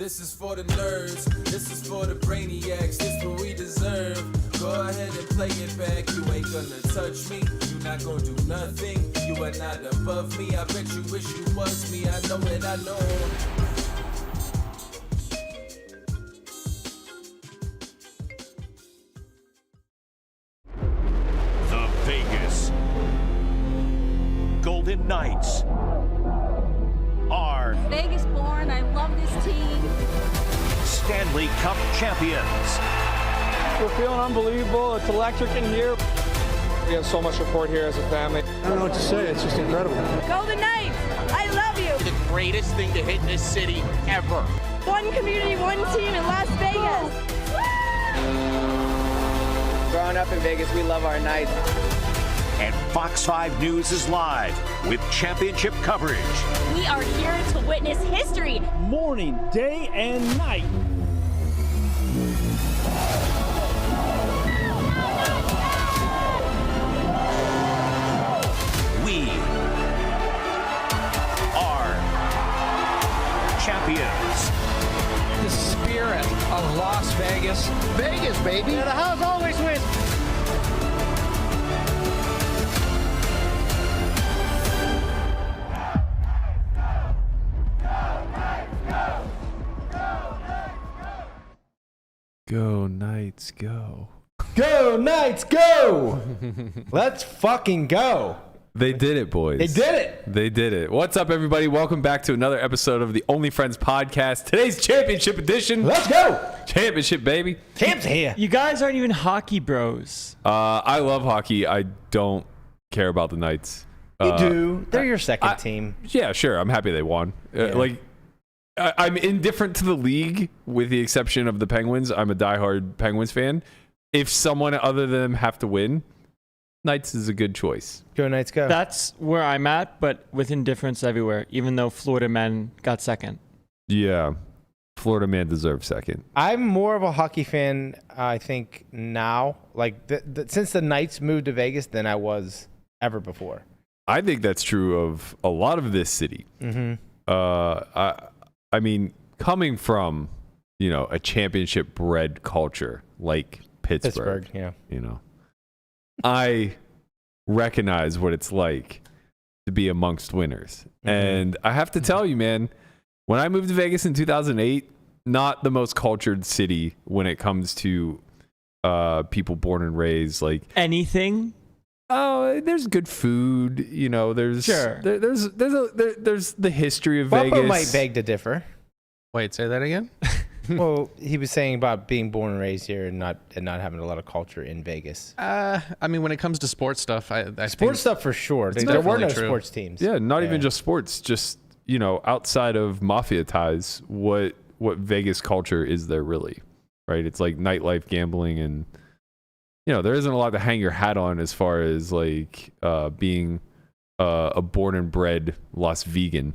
This is for the nerds, this is for the brainiacs, this what we deserve. Go ahead and play it back, you ain't gonna touch me, you not gonna do nothing, you are not above me, I bet you wish you was me, I know it, I know. The Vegas Golden Knights are Vegas born, I love this team. Stanley Cup champions. We're feeling unbelievable. It's electric in here. We have so much support here as a family. I don't know what to say. It's just incredible. Golden Knights, I love you. The greatest thing to hit this city ever. One community, one team in Las Vegas. Growing up in Vegas, we love our Knights. And Fox 5 News is live with championship coverage. We are here to witness history. Morning, day, and night. We are champions. The spirit of Las Vegas. Vegas, baby. The house always wins. Go Knights, go. Go Knights, go! Let's fucking go. They did it, boys. They did it. They did it. What's up, everybody? Welcome back to another episode of the Only Friends podcast. Today's championship edition. Let's go. Championship, baby. Champs here. You guys aren't even hockey bros. I love hockey. I don't care about the Knights. You do. They're your second team. Yeah, sure. I'm happy they won. Yeah. I'm indifferent to the league with the exception of the Penguins. I'm a diehard Penguins fan. If someone other than them have to win, Knights is a good choice. Go Knights, go. That's where I'm at, but with indifference everywhere, even though Florida men got second. Yeah. Florida man deserves second. I'm more of a hockey fan, I think, now. Like, since the Knights moved to Vegas than I was ever before. I think that's true of a lot of this city. Mm-hmm. I mean, coming from, a championship bred culture like Pittsburgh, yeah. I recognize what it's like to be amongst winners. Mm-hmm. And I have to tell you, man, when I moved to Vegas in 2008, not the most cultured city when it comes to people born and raised. Like anything. Oh, there's good food. There's sure. There's the history of Bumpo Vegas. might beg to differ. Wait, say that again? Well, he was saying about being born and raised here and not having a lot of culture in Vegas. I mean, when it comes to sports stuff, I sports think stuff for sure. It's There were no true. sports teams. Yeah, not even just sports. Just outside of mafia ties, what Vegas culture is there really? Right? It's like nightlife, gambling, and there isn't a lot to hang your hat on as far as like being a born and bred Las Vegan.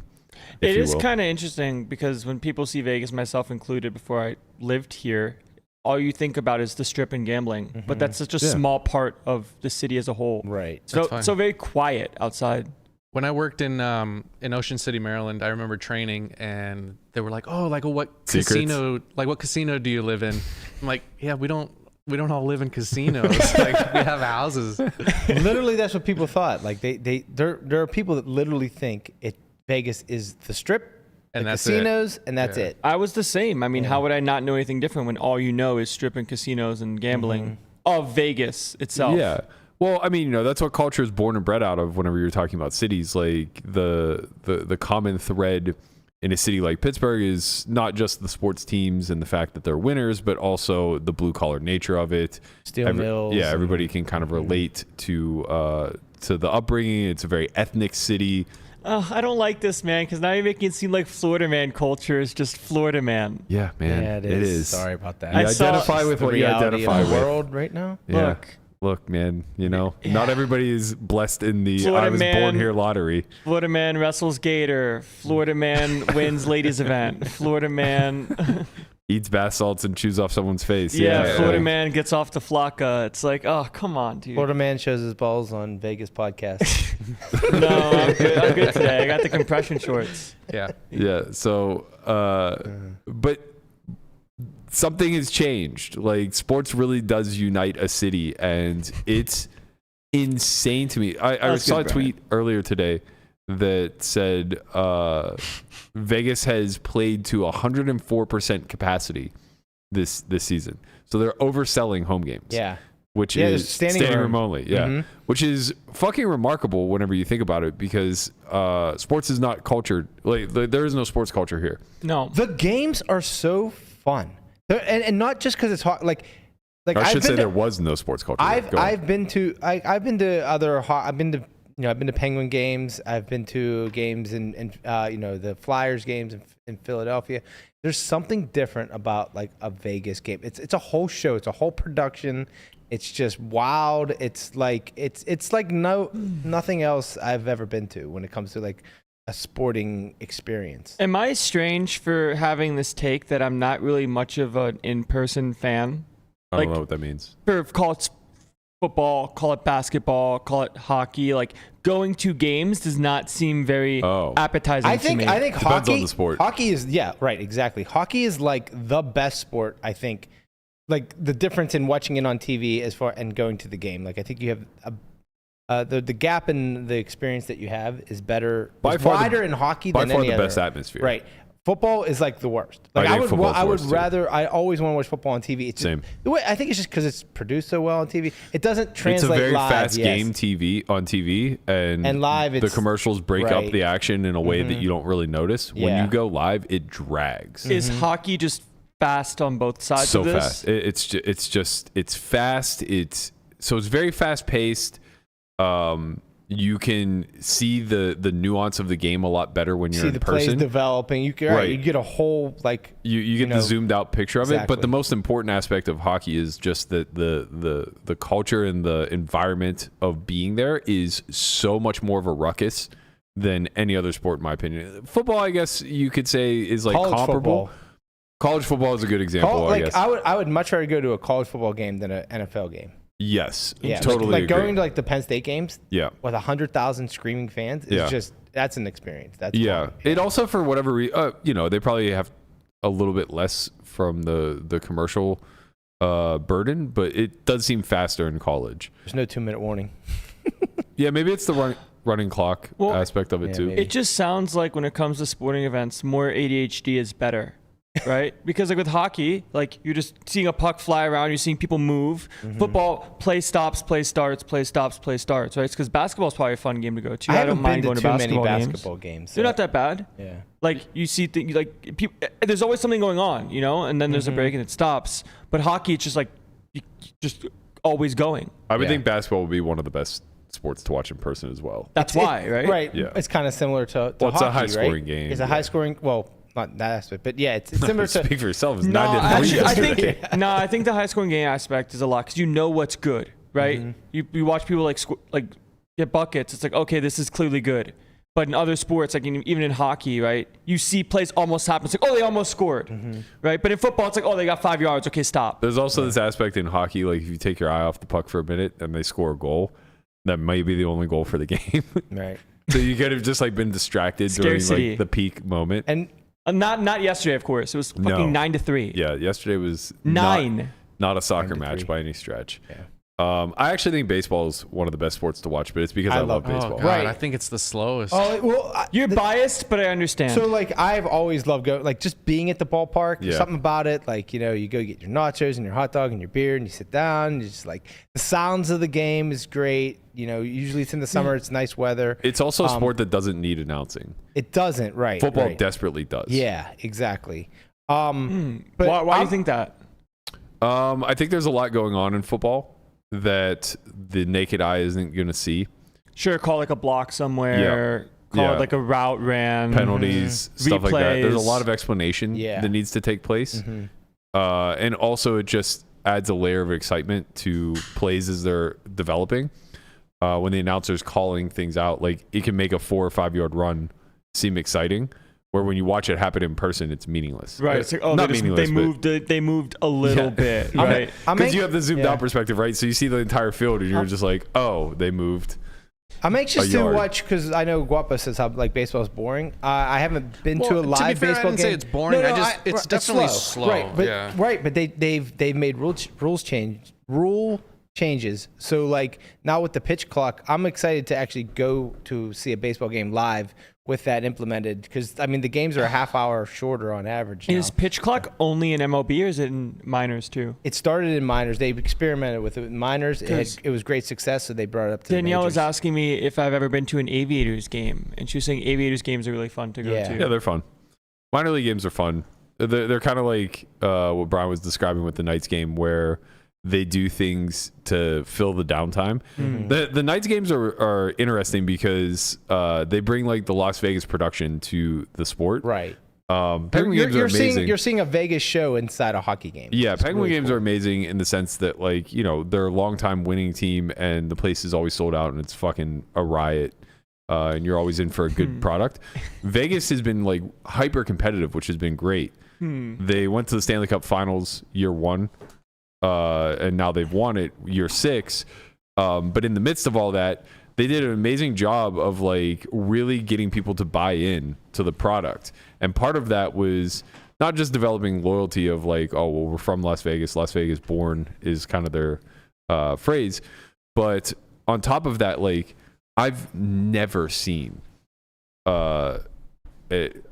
It is kind of interesting because when people see Vegas, myself included, before I lived here, all you think about is the strip and gambling. Mm-hmm. But that's such a small part of the city as a whole. Right. So very quiet outside. When I worked in Ocean City, Maryland, I remember training, and they were like, "Oh, like what Secrets? casino? Like what casino do you live in?" I'm like, "Yeah, we don't all live in casinos. Like we have houses." Literally, that's what people thought. Like there are people that literally think Vegas is the strip and the that's casinos, and that's it. I was the same. I mean, how would I not know anything different when all you know is strip and casinos and gambling of Vegas itself? Yeah. Well, I mean, that's what culture is born and bred out of whenever you're talking about cities. Like the common thread in a city like Pittsburgh is not just the sports teams and the fact that they're winners, but also the blue collar nature of it. Steel mills. Yeah, everybody can kind of relate to the upbringing. It's a very ethnic city. I don't like this, man, because now you're making it seem like Florida man culture is just Florida man. Yeah, man. Yeah, it is. Sorry about that. You identify with what you identify of the with. world right now. Yeah. Look, man, not everybody is blessed in the Florida I was man, born here lottery. Florida man wrestles gator. Florida man wins ladies event. Florida man. eats bath salts and chews off someone's face. Florida man gets off the flocka. It's like, oh, come on, dude. Florida man shows his balls on Vegas podcast. No, I'm good today. I got the compression shorts. Yeah. So, but something has changed. Like, sports really does unite a city, and it's insane to me. I saw a tweet earlier today that said Vegas has played to 104% capacity this season. So they're overselling home games. Yeah. Which is standing room only. Yeah. Mm-hmm. Which is fucking remarkable whenever you think about it, because sports is not cultured. Like, there is no sports culture here. No. The games are so fun. And not just because it's hot. Like I should say there was no sports culture. I've been to Penguin games. I've been to games in the Flyers games in Philadelphia. There's something different about like a Vegas game. It's a whole show. It's a whole production. It's just wild. It's like nothing else I've ever been to when it comes to like a sporting experience. Am I strange for having this take that I'm not really much of an in-person fan? I don't know what that means. Call it football, call it basketball, call it hockey. Like, going to games does not seem very appetizing to me. I think Depends hockey, on the sport. Hockey is, exactly. Hockey is like the best sport, I think. Like, the difference in watching it on TV and going to the game. Like, I think you have the gap in the experience that you have is better, wider in hockey than any other. By far the best atmosphere. Right. Football is like the worst. Like, I always want to watch football on TV. It's Same. The way I think it's just because it's produced so well on TV. It doesn't translate live. It's a very fast game on TV, and live the commercials break up the action in a way that you don't really so when you go live, it drags. Is hockey just fast on both sides so of this? Fast. It's fast. It's very fast paced. You can see the nuance of the game a lot better when you're in person. See the plays developing. You get a whole you get the zoomed out picture of it. But the most important aspect of hockey is just that the culture and the environment of being there is so much more of a ruckus than any other sport, in my opinion. Football, I guess you could say, is like comparable. College football is a good example. I guess I would much rather go to a college football game than an NFL game. Yes, yeah, totally. Like agree. Going to like the Penn State games, with 100,000 screaming fans is that's an experience. That's fun. It also, for whatever reason, they probably have a little bit less from the commercial burden, but it does seem faster in college. There's no 2-minute warning. Yeah, maybe it's the running clock aspect of it too. Maybe. It just sounds like when it comes to sporting events, more ADHD is better. Right? Because like with hockey, like you're just seeing a puck fly around, you're seeing people move. Football, play stops, play starts, play stops, play starts, right? It's because basketball is probably a fun game to go to. I don't mind going to basketball games. They're not that bad. Yeah. Like you see things like people, there's always something going on, and then there's a break and it stops. But hockey, it's just like just always going. I would think basketball would be one of the best sports to watch in person as well. That's why, right? Right. Yeah. It's kind of similar to it's hockey, a high scoring game. It's a high scoring. Well, not that aspect, but yeah, it's similar to. Speak for yourself. It's No, 9-3. actually, I think the high scoring game aspect is a lot because you know what's good, right? You watch people like get buckets. It's like, okay, this is clearly good. But in other sports, like even in hockey, right, you see plays almost happen. It's like, oh, they almost scored, right? But in football, it's like, oh, they got 5 yards. Okay, stop. There's also this aspect in hockey, like if you take your eye off the puck for a minute and they score a goal, that might be the only goal for the game. Right. So you could have just like been distracted during like the peak moment. And not yesterday, of course. It was fucking 9-3. Yeah, yesterday was 9. Not a soccer match by any stretch. Yeah. I actually think baseball is one of the best sports to watch, but it's because I love baseball. Oh, God, right. I think it's the slowest. Oh, well, you're biased, but I understand. So, like, I've always loved just being at the ballpark. There's something about it. Like, you go get your nachos and your hot dog and your beer, and you sit down. And you just like the sounds of the game is great. Usually it's in the summer. It's nice weather. It's also a sport that doesn't need announcing. It doesn't, right? Football desperately does. Yeah, exactly. But why do you think that? I think there's a lot going on in football that the naked eye isn't going to see. Sure, call like a block somewhere. Call it like a route ran. Penalties, stuff like that. There's a lot of explanation that needs to take place. And also it just adds a layer of excitement to plays as they're developing. When the announcer's calling things out, like it can make a 4 or 5 yard run seem exciting where when you watch it happen in person, it's meaningless. Right. It's like, oh, not they meaningless. They moved a little bit, right? Because you have the zoomed out perspective, right? So you see the entire field, and you're just like, oh, they moved. I'm anxious to watch because I know Guapo says how like baseball is boring. I haven't been to a live to be fair, baseball I didn't game. say it's boring. No, It's definitely slow. Right, but they've made rule changes. So like now with the pitch clock, I'm excited to actually go to see a baseball game live with that implemented because I mean the games are a half hour shorter on average. Is pitch clock only in MLB or is it in minors too? It started in minors. They experimented with it in minors. It was great success, so they brought it up to Danielle the was asking me if I've ever been to an Aviators game, and she was saying Aviators games are really fun to go to. Yeah, they're fun. Minor league games are fun. They're kind of like what Brian was describing with the Knights game, where they do things to fill the downtime. The Knights games are interesting because they bring like the Las Vegas production to the sport. Right. Penguin games are amazing. You're seeing a Vegas show inside a hockey game. Yeah, It's Penguin really games cool. are amazing in the sense that like, you know, they're a longtime winning team and the place is always sold out and it's fucking a riot. And you're always in for a good product. Vegas has been like hyper competitive, which has been great. They went to the Stanley Cup Finals year 1. And now they've won it year 6. But in the midst of all that, they did an amazing job of like really getting people to buy in to the product. And part of that was not just developing loyalty of like, oh, well, we're from Las Vegas born is kind of their phrase. But on top of that, like I've never seen, I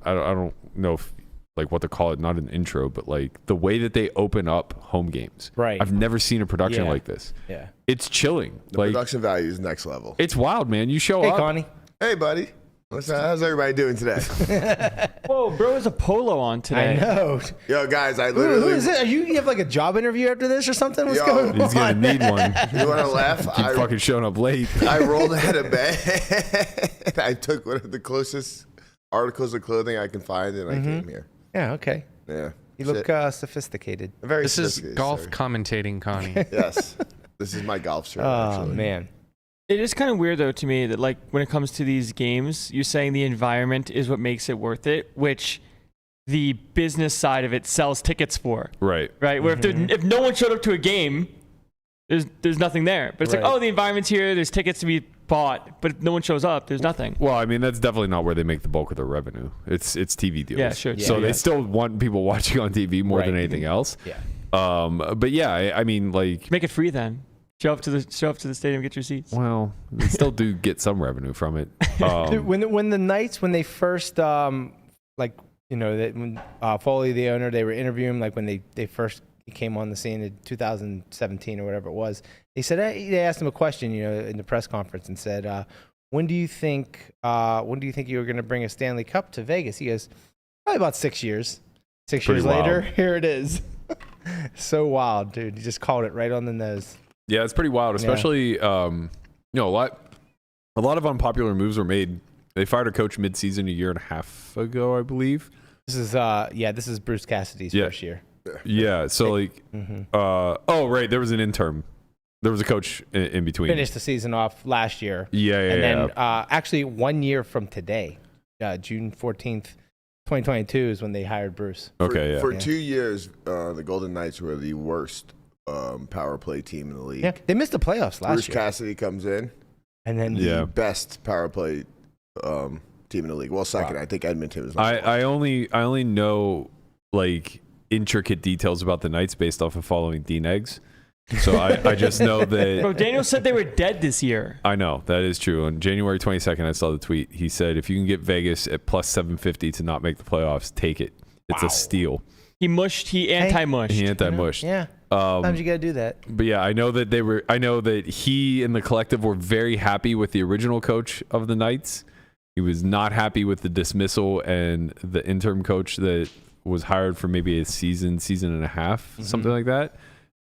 don't know if like what to call it, not an intro, but like the way that they open up home games. Right. I've never seen a production like this. Yeah. It's chilling. The like production value is next level. it's wild, man. You show Hey, up. Connie. Hey, buddy. How's everybody doing today? Whoa, bro has a polo on today. I know. Yo, guys, I Who literally. is it? You have like a job interview after this or something? What's going on? He's gonna need one. You want to laugh? Keep fucking showing up late. I rolled out of bed. I took one of the closest articles of clothing I can find, and I came here. Yeah, okay. Yeah. You look sophisticated. Very This is sophisticated, golf sir. commentating, Connie. Yes. This is my golf shirt. Oh, actually. man. It is kind of weird though to me that like when it comes to these games, you're saying the environment is what makes it worth it, which the business side of it sells tickets for. Right. Right? Where if no one showed up to a game, there's nothing there. But it's like, Right. oh, the environment's here, there's tickets to be bought, but if no one shows up, there's nothing. Well, I mean, that's definitely not where they make the bulk of their revenue. It's TV deals. Yeah, sure. So Yeah. they still want people watching on TV more Right. than anything else. Yeah. But yeah, I mean, like, Make it free then. Show up to the stadium, get your seats. well, they still do get some revenue from it. Dude, when the Knights, when they first, like, you know, when Foley, the owner, they were interviewing, like when they first came on the scene in 2017 or whatever it was, they asked him a question, you know, in the press conference and said, when do you think you were going to bring a Stanley Cup to Vegas? He goes, probably about 6 years. 6 Pretty years later, wild. here it is. So wild, dude. You just called it right on the nose. Yeah, it's pretty wild, especially you know, a lot of unpopular moves were made. They fired a coach mid-season a year and a half ago, I believe. This is Bruce Cassidy's first year. Yeah, so like oh right, there was an interim. There was a coach in between. Finished the season off last year. Yeah, And then actually 1 year from today, June 14th, 2022 is when they hired Bruce. Okay, For 2 years, the Golden Knights were the worst power play team in the league. Yeah, they missed the playoffs last Bruce year. Cassidy comes in, And then the best power play team in the league. Well, second, I think Edmonton was. I only know like intricate details about the Knights based off of following D-Negs. So I just know that. Bro, Daniel said they were dead this year. I know that is true. On January 22nd, I saw the tweet. He said, "If you can get Vegas at plus 750 to not make the playoffs, take it. It's a steal." He anti-mushed. He anti-mushed. Yeah. Sometimes you gotta do that. But yeah, I know that he and the collective were very happy with the original coach of the Knights. He was not happy with the dismissal and the interim coach that was hired for maybe a season and a half, something like that.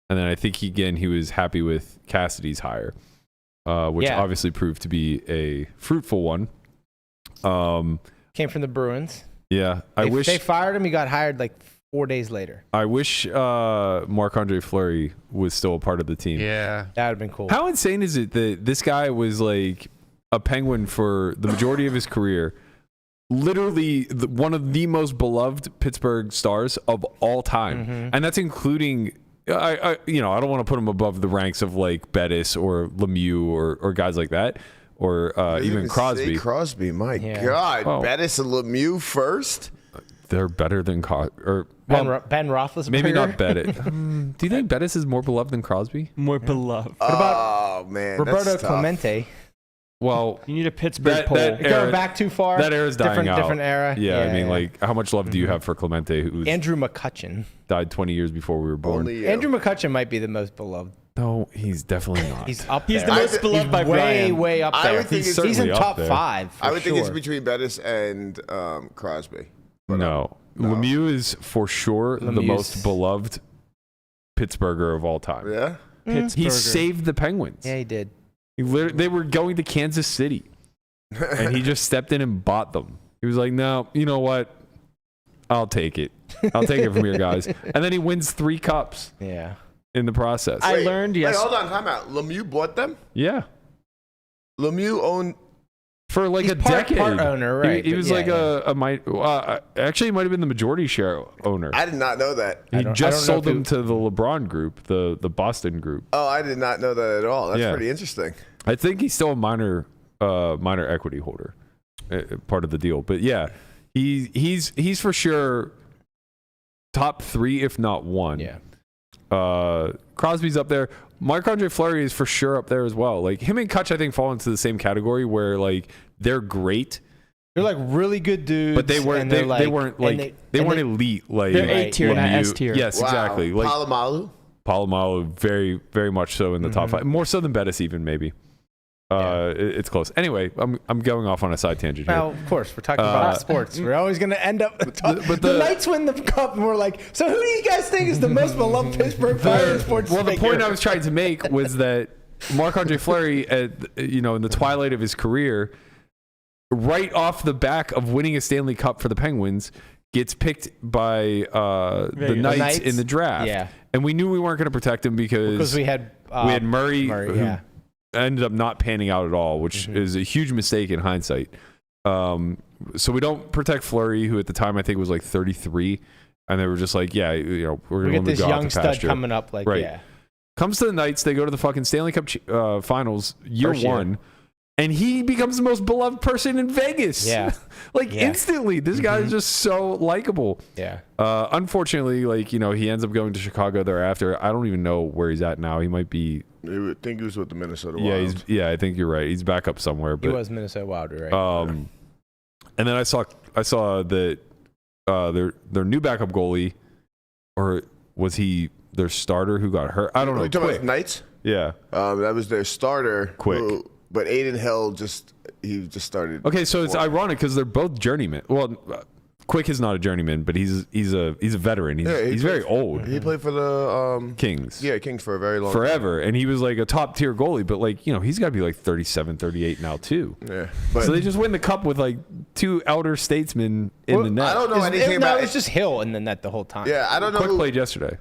And then I think he was happy with Cassidy's hire, which obviously proved to be a fruitful one. Came from the Bruins. Yeah, They fired him. He got hired like 4 days later. I wish Marc-Andre Fleury was still a part of the team. Yeah. That would have been cool. How insane is it that this guy was like a Penguin for the majority of his career, literally one of the most beloved Pittsburgh stars of all time, and that's including. I don't want to put him above the ranks of like Bettis or Lemieux or guys like that, or even Crosby. Crosby, my God, Bettis and Lemieux first. They're better than Ben Roethlisberger. Maybe not Bettis. Do you think Bettis is more beloved than Crosby? More beloved. What about man, Roberto that's tough. Clemente? Well, you need a Pittsburgh poll. You're going back too far. That era's dying out. Different era. Yeah, I mean, like, how much love do you have for Clemente, who Andrew McCutcheon died 20 years before we were born? Andrew McCutcheon might be the most beloved. No, he's definitely not. He's up there. He's the most beloved by Brian. Way up there. I would think He's certainly in up top there. 5. I would think it's sure. between Bettis and Crosby. But, No. Lemieux is for sure the most beloved Pittsburgher of all time. Yeah? He saved the Penguins. Yeah, he did. They were going to Kansas City, and he just stepped in and bought them. He was like, no, you know what? I'll take it. I'll take it from your guys. And then he wins 3 cups in the process. I learned, yes. Wait, hold on, time out. Lemieux bought them? Yeah. Lemieux owned... For like a decade. Part owner, right? He was like actually, he might have been the majority share owner. I did not know that. He just sold them to the LeBron group, the Boston group. Oh, I did not know that at all. That's pretty interesting. I think he's still a minor equity holder, part of the deal. But yeah, he's for sure top 3, if not 1. Yeah. Crosby's up there. Marc-Andre Fleury is for sure up there as well. Like him and Kutch, I think, fall into the same category where like they're great. They're like really good dudes, but they weren't. They weren't like they weren't elite. Like they're A tier, not S tier. Yes, exactly. Like Palomalu, very, very much so in the top 5, more so than Bettis even maybe. It's close. Anyway, I'm going off on a side tangent here. Now, of course, we're talking about sports. We're always going to end up. The Knights win the cup, and we're like, so who do you guys think is the most beloved Pittsburgh player in sports? Well, the point I was trying to make was that Marc-Andre Fleury, in the twilight of his career, right off the back of winning a Stanley Cup for the Penguins, gets picked by the Knights in the draft. Yeah. And we knew we weren't going to protect him because we had Murray who ended up not panning out at all, which is a huge mistake in hindsight. So we don't protect Fleury, who at the time I think was like 33, and they were just like, we're going to get this young stud coming up, comes to the Knights, they go to the fucking Stanley Cup finals year 1, and he becomes the most beloved person in Vegas. Yeah, instantly, this guy is just so likable. Yeah. Unfortunately, he ends up going to Chicago thereafter. I don't even know where he's at now. He might be. I think he was with the Minnesota Wild. I think you're right. He's back up somewhere. But, he was Minnesota Wild, right? And then I saw that their new backup goalie, or was he their starter who got hurt? I don't know. You talking about Knights? Yeah. That was their starter. Quick. But Aiden Hill just started. Okay, so it's ironic because they're both journeymen. Well, Quick is not a journeyman, but he's a veteran. He's very old. He played for the Kings. Yeah, Kings for a very long forever, and he was like a top tier goalie. But he's got to be like 37, 38 now too. Yeah. So they just win the cup with like 2 elder statesmen in the net. I don't know anything about it. It's just Hill in the net the whole time. Yeah, I don't know. Quick played yesterday.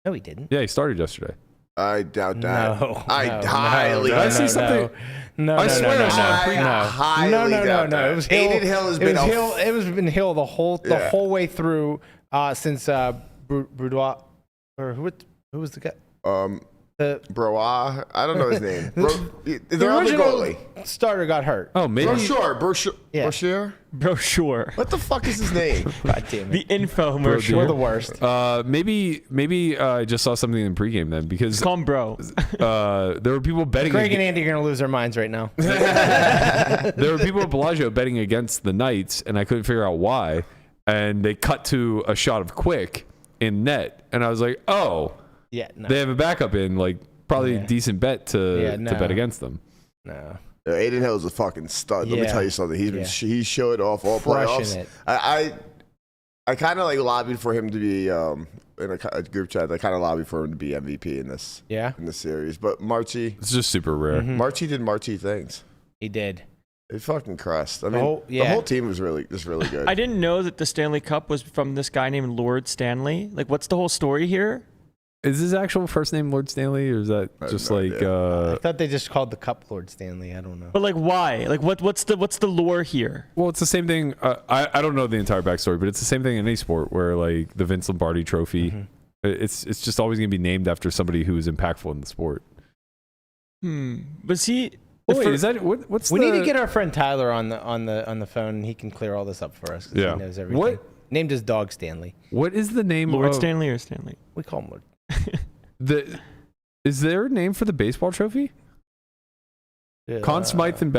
No, he didn't. Yeah, he started yesterday. I doubt that. No, I highly. I see something. No, I swear I saw I highly doubt that. It was Hill. Aiden Hill has been Hill. It was been Hill the whole way through since Boudoir, or who was the guy? Broa. I don't know his name. The original starter got hurt. Oh, maybe. Brochure. Yeah. Brochure. What the fuck is his name? God damn The it. infomercial. We're the worst. Maybe I just saw something in pregame then because Call him bro. there were people betting. Craig and Andy are gonna lose their minds right now. There were people at Bellagio betting against the Knights, and I couldn't figure out why. And they cut to a shot of Quick in net, and I was like, oh. Yeah, no. They have a backup in, probably a decent bet to bet against them. No. Aiden Hill is a fucking stud. Let me tell you something. He showed off all playoffs. It. I kind of lobbied for him to be in a group chat. I kind of lobbied for him to be MVP in this series. But Marchi, it's just super rare. Marchi did Marchi things. He did. He fucking crushed. I mean, the whole team was really good. I didn't know that the Stanley Cup was from this guy named Lord Stanley. What's the whole story here? Is his actual first name Lord Stanley, or is that just like? I thought they just called the cup Lord Stanley. I don't know. But like, why? Like, what's the lore here? Well, it's the same thing. I don't know the entire backstory, but it's the same thing in any sport where like the Vince Lombardi Trophy, it's just always going to be named after somebody who is impactful in the sport. Was he? Wait, is that what's? We need to get our friend Tyler on the phone, and he can clear all this up for us. 'Cause he knows everything. What? Named his dog Stanley. What is the name? Lord of, Stanley or Stanley? We call him Lord. Is there a name for the baseball trophy? Conn Smythe and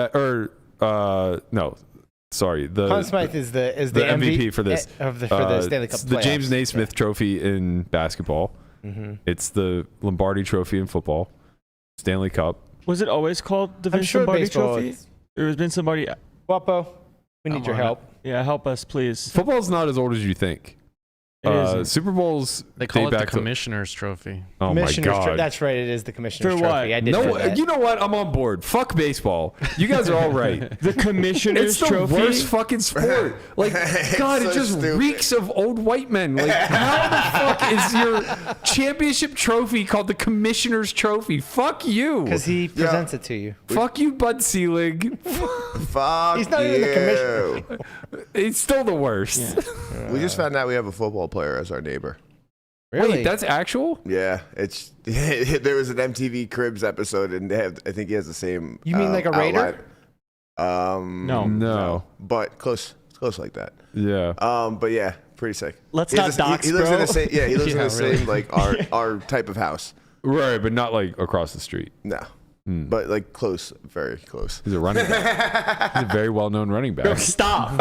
no, sorry. The Conn Smythe is the MVP for this for the Stanley Cup. It's the James Naismith Trophy in basketball. It's the Lombardi Trophy in football. Stanley Cup. Was it always called the I'm Vince sure Lombardi baseball Trophy? Or has been somebody? Guapo, we need your help. Yeah, help us, please. Football's not as old as you think. Super Bowls They call it the back Commissioner's Trophy. Oh my God! That's right. It is the Commissioner's For Trophy. what? I did No, know that. you know what? I'm on board. Fuck baseball. You guys are all right. The Commissioner's It's the Trophy. worst fucking sport. Like, God, so it just stupid. reeks of old white men. Like, how the fuck is your championship trophy called the Commissioner's Trophy? Fuck you. Because he presents it to you. Fuck you, Bud Selig. Fuck He's not even the commissioner. It's still the worst. We just found out we have a football player as our neighbor. Really? Wait, that's actual? Yeah, it's there was an MTV Cribs episode, and I think he has the same. You mean like a Raider? No. But close. It's close like that. Yeah. But yeah, pretty sick. Let's He not has dox, he lives bro. in the same. Yeah, he lives in Yeah, the really. same like our type of house. Right, but not like across the street. No, but like close, very close. He's a running back. He's a very well-known running back. Bro, stop.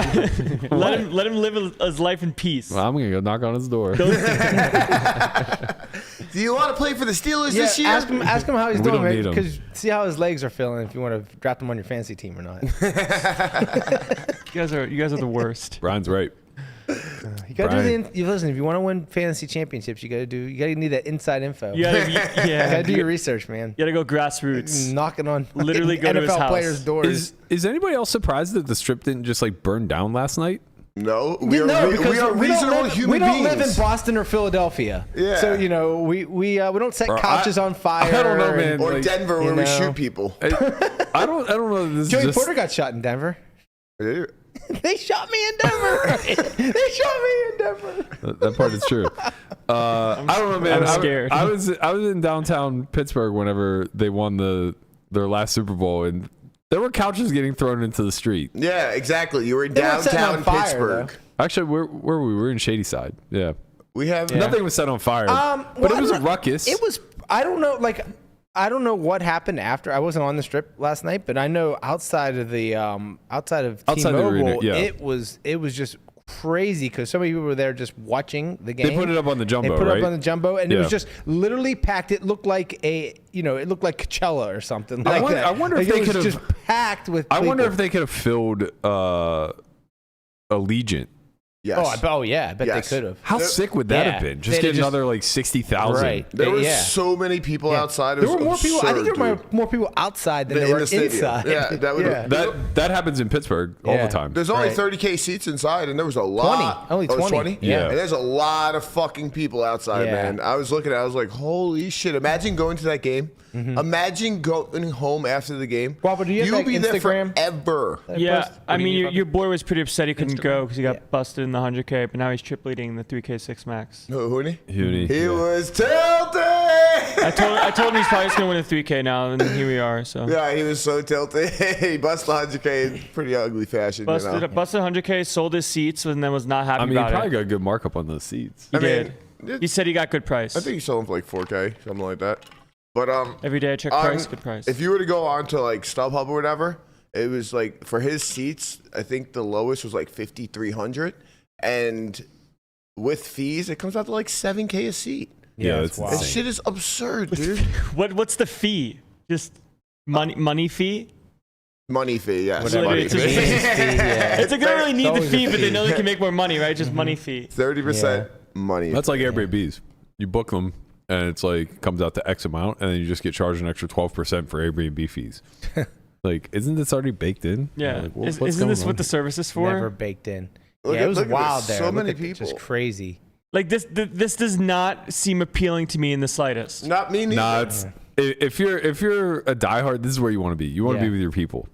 let him live his life in peace. Well, I'm gonna go knock on his door. Do you want to play for the Steelers this year? Ask him how he's We doing, don't right? need him. Because see how his legs are feeling. If you want to draft him on your fantasy team or not. You guys are the worst. Brian's right. You gotta do listen. If you want to win fantasy championships, you gotta need that inside info. You gotta, You gotta do your research, man. You gotta go grassroots. Knocking on Literally go to his NFL house. players' doors. Is anybody else surprised that the strip didn't just like burn down last night? No, we are reasonable human we don't beings. live in Boston or Philadelphia. Yeah. So we don't set Bro, couches on fire. I don't know, man. Or Like, Denver, where we shoot people. I don't know. This Joey is just, Porter got shot in Denver. Yeah. They shot me in Denver. They shot me in Denver. that part is true. I don't know, man. I'm scared. I was in downtown Pittsburgh whenever they won their last Super Bowl, and there were couches getting thrown into the street. Yeah, exactly. You were in They weren't setting downtown on fire, Pittsburgh. Actually, where were we? We were in Shadyside. Yeah. We have Nothing was set on fire, but well, it was a ruckus. It was. I don't know. Like, I don't know what happened after. I wasn't on the strip last night, but I know outside of Outside the T-Mobile, arena, yeah. it was just crazy because so many people were there just watching the game. They put it up on the jumbo, They put it right? up on the jumbo, and it Yeah. was just literally packed. It looked like Coachella or something like that. I wonder if Like, they it was could have. just packed with. I wonder people. if they could have filled Allegiant. Yes. I bet Yes. they could have. How sick would that Yeah. have been? Just They'd get have just- another like 60,000. Right. There was Yeah. so many people outside. It There was were more people. I think there absurd, were more people outside than dude. there In were the stadium. inside. Yeah, that would. That happens in Pittsburgh all Yeah. the time. There's only Right. 30K seats inside, and there was a lot. Only Oh, 20. Yeah. And there's a lot of fucking people outside, Yeah. man. I was looking at it, I was like, holy shit. Imagine going to that game. Imagine going home after the game. Robert, do you have You'll that be Instagram? there forever. Yeah, post? I What do mean, you your boy was pretty upset he couldn't go because he got Yeah. busted in the 100K, but now he's triple leading the 3K6 max. Hooney? Hooney. He was tilted. I told him he's probably just gonna win a 3K now, and here we are. So Yeah, he was so tilted. He busted 100K in pretty ugly fashion. busted 100K, sold his seats, and then was not happy I mean, he about probably it. got a good markup on those seats. He I mean, did. He said he got good price. I think he sold them for like 4K, something like that. But Every day I check price, good price. If you were to go on to like StubHub or whatever, it was like for his seats, I think the lowest was like 5,300, and with fees, it comes out to like 7K a seat. Yeah, it's wild. This shit is absurd, dude. What's the fee? Just money fee? Money fee, yes. Whatever, Money it's fee. It's like they don't really need the always a fee, but they fee. know they can make more money, right? Just money fee. 30% money. That's like Airbnbs. You book them, and it's like comes out to X amount, and then you just get charged an extra 12% for Airbnb fees. Like, isn't this already baked in? Yeah. Like, what's Isn't going this on? what the service is for? Never baked in. Look Yeah, at- it was look at wild this. there. So Look many at it, people. just crazy. Like this does not seem appealing to me in the slightest. Not me neither. Nah, if you're a diehard, this is where you want to be. You want to be with your people.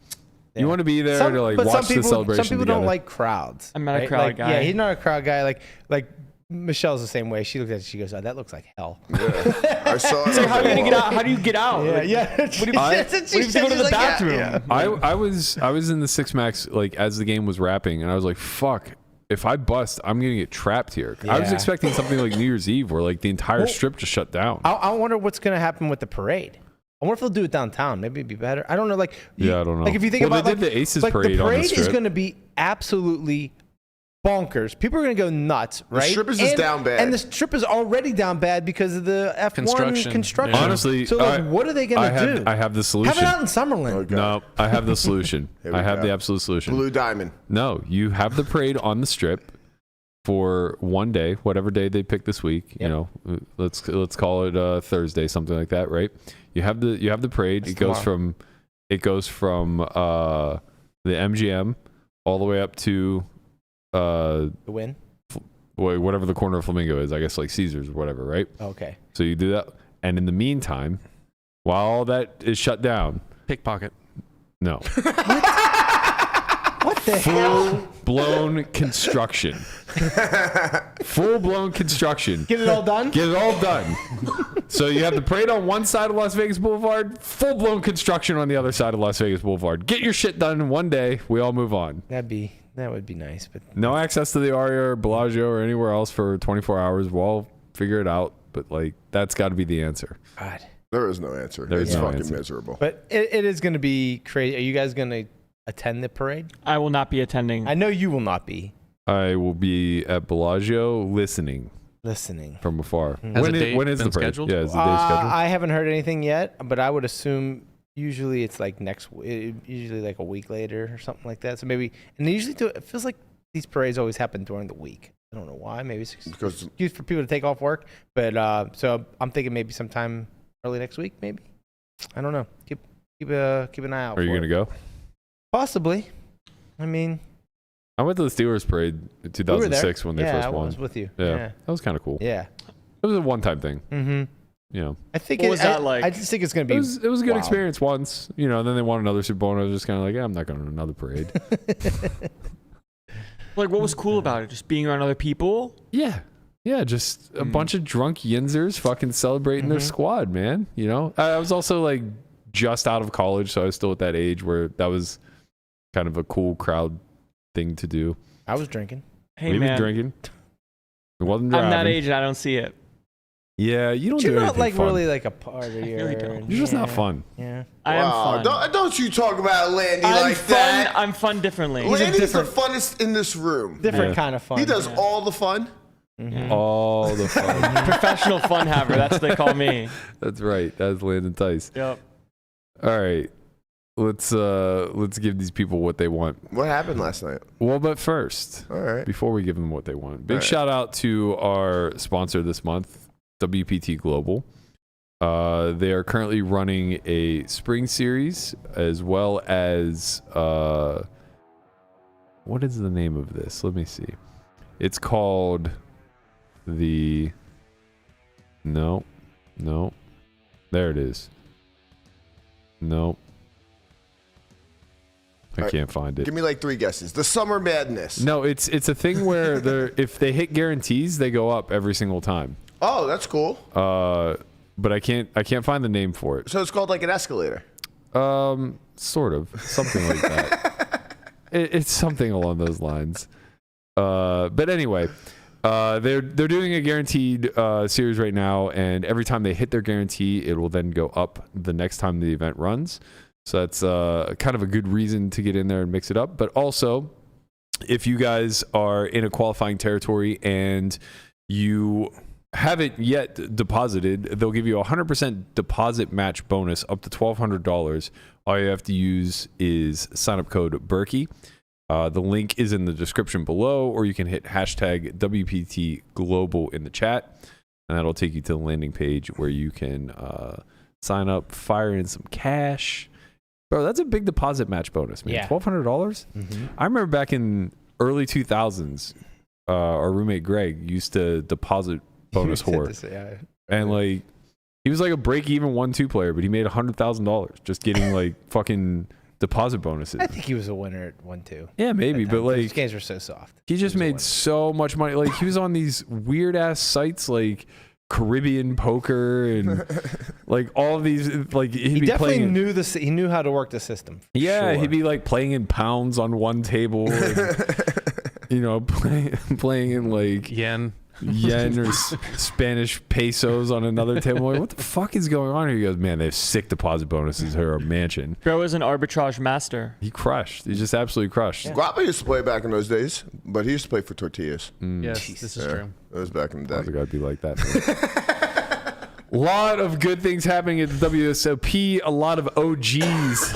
You want to be there to like watch the celebration. Some people together. don't like crowds. I'm not a right? crowd Like, guy. Yeah, he's not a crowd guy. Like Michelle's the same way. She looks at it, she goes, "Oh, that looks like hell." I saw it. So how are you on gonna the get wall. out? How do you get out? Yeah. What do you have to go to the bathroom? I was in the Six Max like as the game was wrapping, and I was like, "Fuck! If I bust, I'm gonna get trapped here." I was Yeah. expecting something like New Year's Eve, where like the entire strip just shut down. I wonder what's gonna happen with the parade. I wonder if they'll do it downtown. Maybe it'd be better. I don't know. I don't know. Like if you think Well, about they did the Aces like parade the on the parade is strip. going to be absolutely bonkers. People are going to go nuts, right? The strip is just down bad. And the strip is already down bad because of the F1 construction. Yeah. Honestly, so like, what are they going to do? I have the solution. Have it out in Summerlin. Okay. No, I have the solution. Here we I have go. the absolute solution. Blue Diamond. No, you have the parade on the strip for one day, whatever day they pick this week. You know, let's call it Thursday, something like that, right? You have the parade. It goes from the MGM all the way up to The win. whatever the corner of Flamingo is. I guess like Caesars or whatever, right? Okay. So you do that, and in the meantime, while all that is shut down, Pickpocket. no. What the hell? Full-blown construction. Full-blown construction. Get it all done? Get it all done. So you have the parade on one side of Las Vegas Boulevard, full-blown construction on the other side of Las Vegas Boulevard. Get your shit done in one day. We all move on. That would be nice, but No access to the Aria or Bellagio or anywhere else for 24 hours. We'll all figure it out. But like, that's got to be the answer. God. There is no answer. There is It's no fucking answer. miserable. But it is going to be crazy. Are you guys going to attend the parade? I will not be attending. I know you will not be. I will be at Bellagio listening from afar. Has a date when is been the parade? scheduled? Yeah, is the day scheduled? I haven't heard anything yet, but I would assume usually it's like usually like a week later or something like that. So maybe, and they usually do it feels like these parades always happen during the week. I don't know why. Maybe it's Because excuse for people to take off work. But so I'm thinking maybe sometime early next week. Maybe I don't know. Keep an eye out. Are you for going to it. go? Possibly. I mean, I went to the Steelers parade in 2006 when they first I won. was with you. Yeah, that was kind of cool. Yeah. It was a one-time thing. Mm-hmm. You know, I think What was that like? I just think it's going to be. it was a good wow. experience once. You know, and then they won another Super Bowl, and I was just kind of like, yeah, I'm not going to another parade. Like, what was cool about it? Just being around other people? Yeah, just a bunch of drunk yinzers fucking celebrating their squad, man. You know, I was also like just out of college, so I was still at that age where that was kind of a cool crowd thing to do. I was drinking. Hey, We man. was drinking. It wasn't I'm that driving. age and I don't see it. Yeah, you don't You're do not anything like fun. really like a party. really don't. You're just not fun. Yeah. I am wow, fun. don't you talk about Landy I'm like fun. that. I'm fun differently. Landy's the funnest in this room. Different Yeah. kind of fun. He does all the fun. All the fun. Professional fun haver. That's what they call me. That's right. That's Landon Tice. Yep. All right. Let's give these people what they want. What happened last night? Well, but first, All right. before we give them what they want, big All right. shout out to our sponsor this month, WPT Global. They are currently running a spring series as well as what is the name of this? Let me see. It's called the no. There it is. No. I can't find it. Give me like 3 guesses. The Summer Madness. No, it's a thing where if they hit guarantees, they go up every single time. Oh, that's cool. But I can't find the name for it. So it's called like an escalator. Sort of something like that. It's something along those lines. But anyway, they're doing a guaranteed series right now, and every time they hit their guarantee, it will then go up the next time the event runs. So that's kind of a good reason to get in there and mix it up. But also, if you guys are in a qualifying territory and you haven't yet deposited, they'll give you a 100% deposit match bonus up to $1,200. All you have to use is sign up code Berkey. The link is in the description below, or you can hit hashtag WPT Global in the chat, and that'll take you to the landing page where you can sign up, fire in some cash. Bro, that's a big deposit match bonus, man. Yeah. $1,200? I remember back in early 2000s, our roommate Greg, used to deposit bonus whore. And like, he was like a break-even 1-2 player, but he made $100,000 just getting like fucking deposit bonuses. I think he was a winner at 1-2. Yeah, maybe, but like, these games were so soft. He just made so much money. Like, he was on these weird ass sites like Caribbean Poker and like all of these. Like, he be definitely playing, knew this. He knew how to work the system. Yeah, sure. he'd be like playing in pounds on one table. And, you know, playing in like yen or Spanish pesos on another table. Like, what the fuck is going on here? He goes, man, they have sick deposit bonuses here at a mansion. Bro is an arbitrage master. He crushed. He just absolutely crushed. Guapa used to play back in those days, but he used to play for tortillas. Yes, this is true. It was back in the day. I gotta be like that. A lot of good things happening at the WSOP. A lot of OGs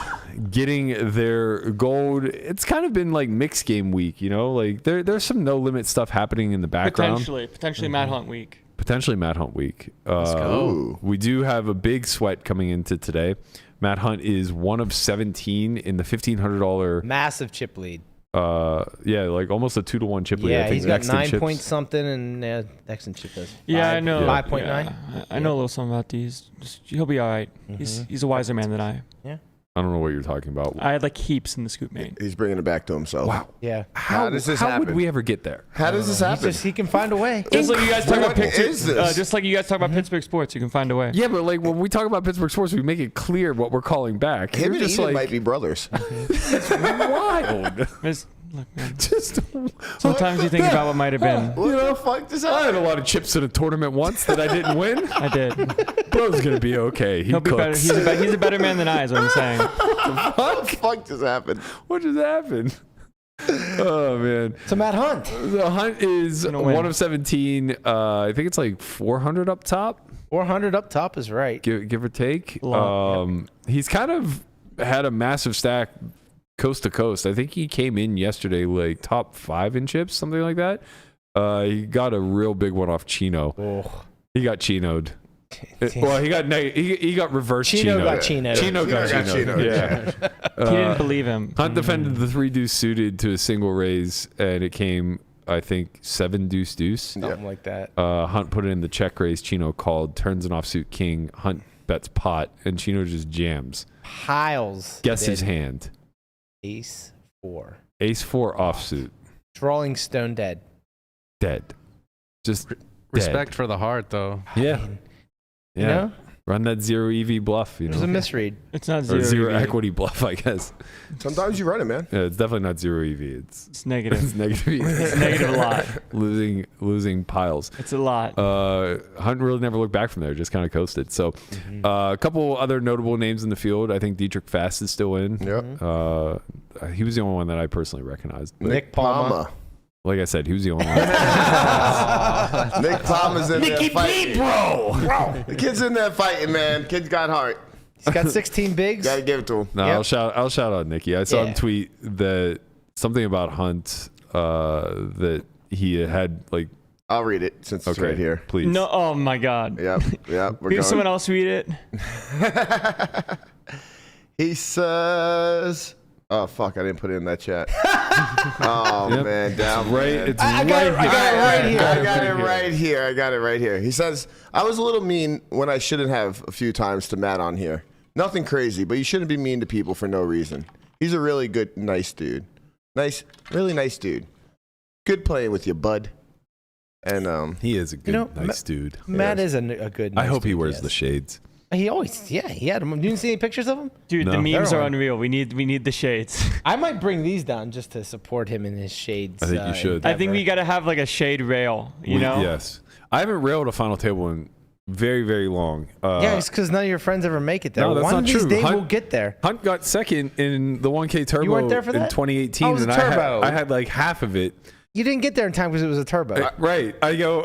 getting their gold. It's kind of been like mixed game week, you know? Like there's some no limit stuff happening in the background. Potentially Matt Hunt week. Potentially Matt Hunt week. Let's go. We do have a big sweat coming into today. Matt Hunt is one of 17 in the $1,500 massive chip lead. Yeah, like almost a 2-to-1 chip lead. Yeah, I think he's got next in 9 chips. point something, and next in chip does. Yeah, I know. 5.9. Yeah. I know a little something about these. He'll be all right. He's a wiser man than I. Yeah. I don't know what you're talking about. I had like heaps in the scoop main. He's bringing it back to himself. Wow. Yeah. How does this how happen? would we ever get there? How does this happen? He can find a way. Just like you guys talk about What is this? just like you guys talk about Pittsburgh sports, you can find a way. Yeah, but like when we talk about Pittsburgh sports, we make it clear what we're calling back. Him You're and just Eden like might be brothers. wild. Look, man. Just Sometimes you think about what might have been. What the fuck does I had that? a lot of chips in a tournament once that I didn't win. I did. Bro's gonna be okay. He He'll be better. cooks. He's a better man than I, is what I'm saying. What the fuck just happened? What just happened? Oh man. So Matt Hunt. The Hunt is Gonna win. 1 of 17. I think it's like 400 up top. 400 up top is right. Give or take. Lot, He's kind of had a massive stack coast to coast. I think he came in yesterday like top 5 in chips, something like that. He got a real big one off Chino. Oh. He got chinoed. Well, he got reverse Chino chinoed. got chinoed. Chino got chinoed. Yeah. He didn't believe him. Hunt defended the 3 deuce suited to a single raise, and it came, I think, 7 deuce deuce. Something like that. Hunt put it in the check raise. Chino called, turns an offsuit king. Hunt bets pot, and Chino just jams. Piles. Guess his hand. Ace 4. Ace 4 offsuit. Rolling stone dead. Dead. Just Respect for the heart, though. Yeah. You know? Run that 0 EV bluff, you It was a know. misread. It's not Or zero. 0 EV. equity bluff, I guess. Sometimes you run it, man. Yeah, it's definitely not 0 EV. It's negative. It's negative. It's negative a lot. Losing piles. It's a lot. Hunt really never looked back from there, just kind of coasted. So a couple other notable names in the field. I think Dietrich Fast is still in. Yep. He was the only one that I personally recognized. Nick Palma. Like I said, he was the only one. Nick Palmer's in there fighting. bro. The kid's in there fighting, man. Kid's got heart. He's got 16 bigs. Gotta give it to him. No, Yep. I'll shout out Nicky. I saw Yeah. him tweet that something about Hunt that he had like. I'll read it since it's right here. Please. No, oh my God. Yep. We're Give going. someone else read it. He says, "Oh fuck, I didn't put it in that chat." Oh Yep. man, down Right, man. it's I got it right here. I got it right here. He says, "I was a little mean when I shouldn't have a few times to Matt on here. Nothing crazy, but you shouldn't be mean to people for no reason. He's a really good, nice dude. Really nice dude. Good playing with you, bud." And He is a good, nice dude. Matt is a good. I nice hope he dude, wears yes. the shades. He always, he had them. You didn't see any pictures of him? Dude, No. the memes They're are on. unreal. We need the shades. I might bring these down just to support him in his shades. I think you should. I think we got to have like a shade rail, you know? Yes. I haven't railed a final table in very, very long. Yeah, it's because none of your friends ever make it there. No, that's One not of these true. days Hunt- we'll get there. Hunt got second in the 1K Turbo You weren't there for in that? 2018, Oh, it was a and turbo. I had like half of it. You didn't get there in time because it was a turbo. Right. I go,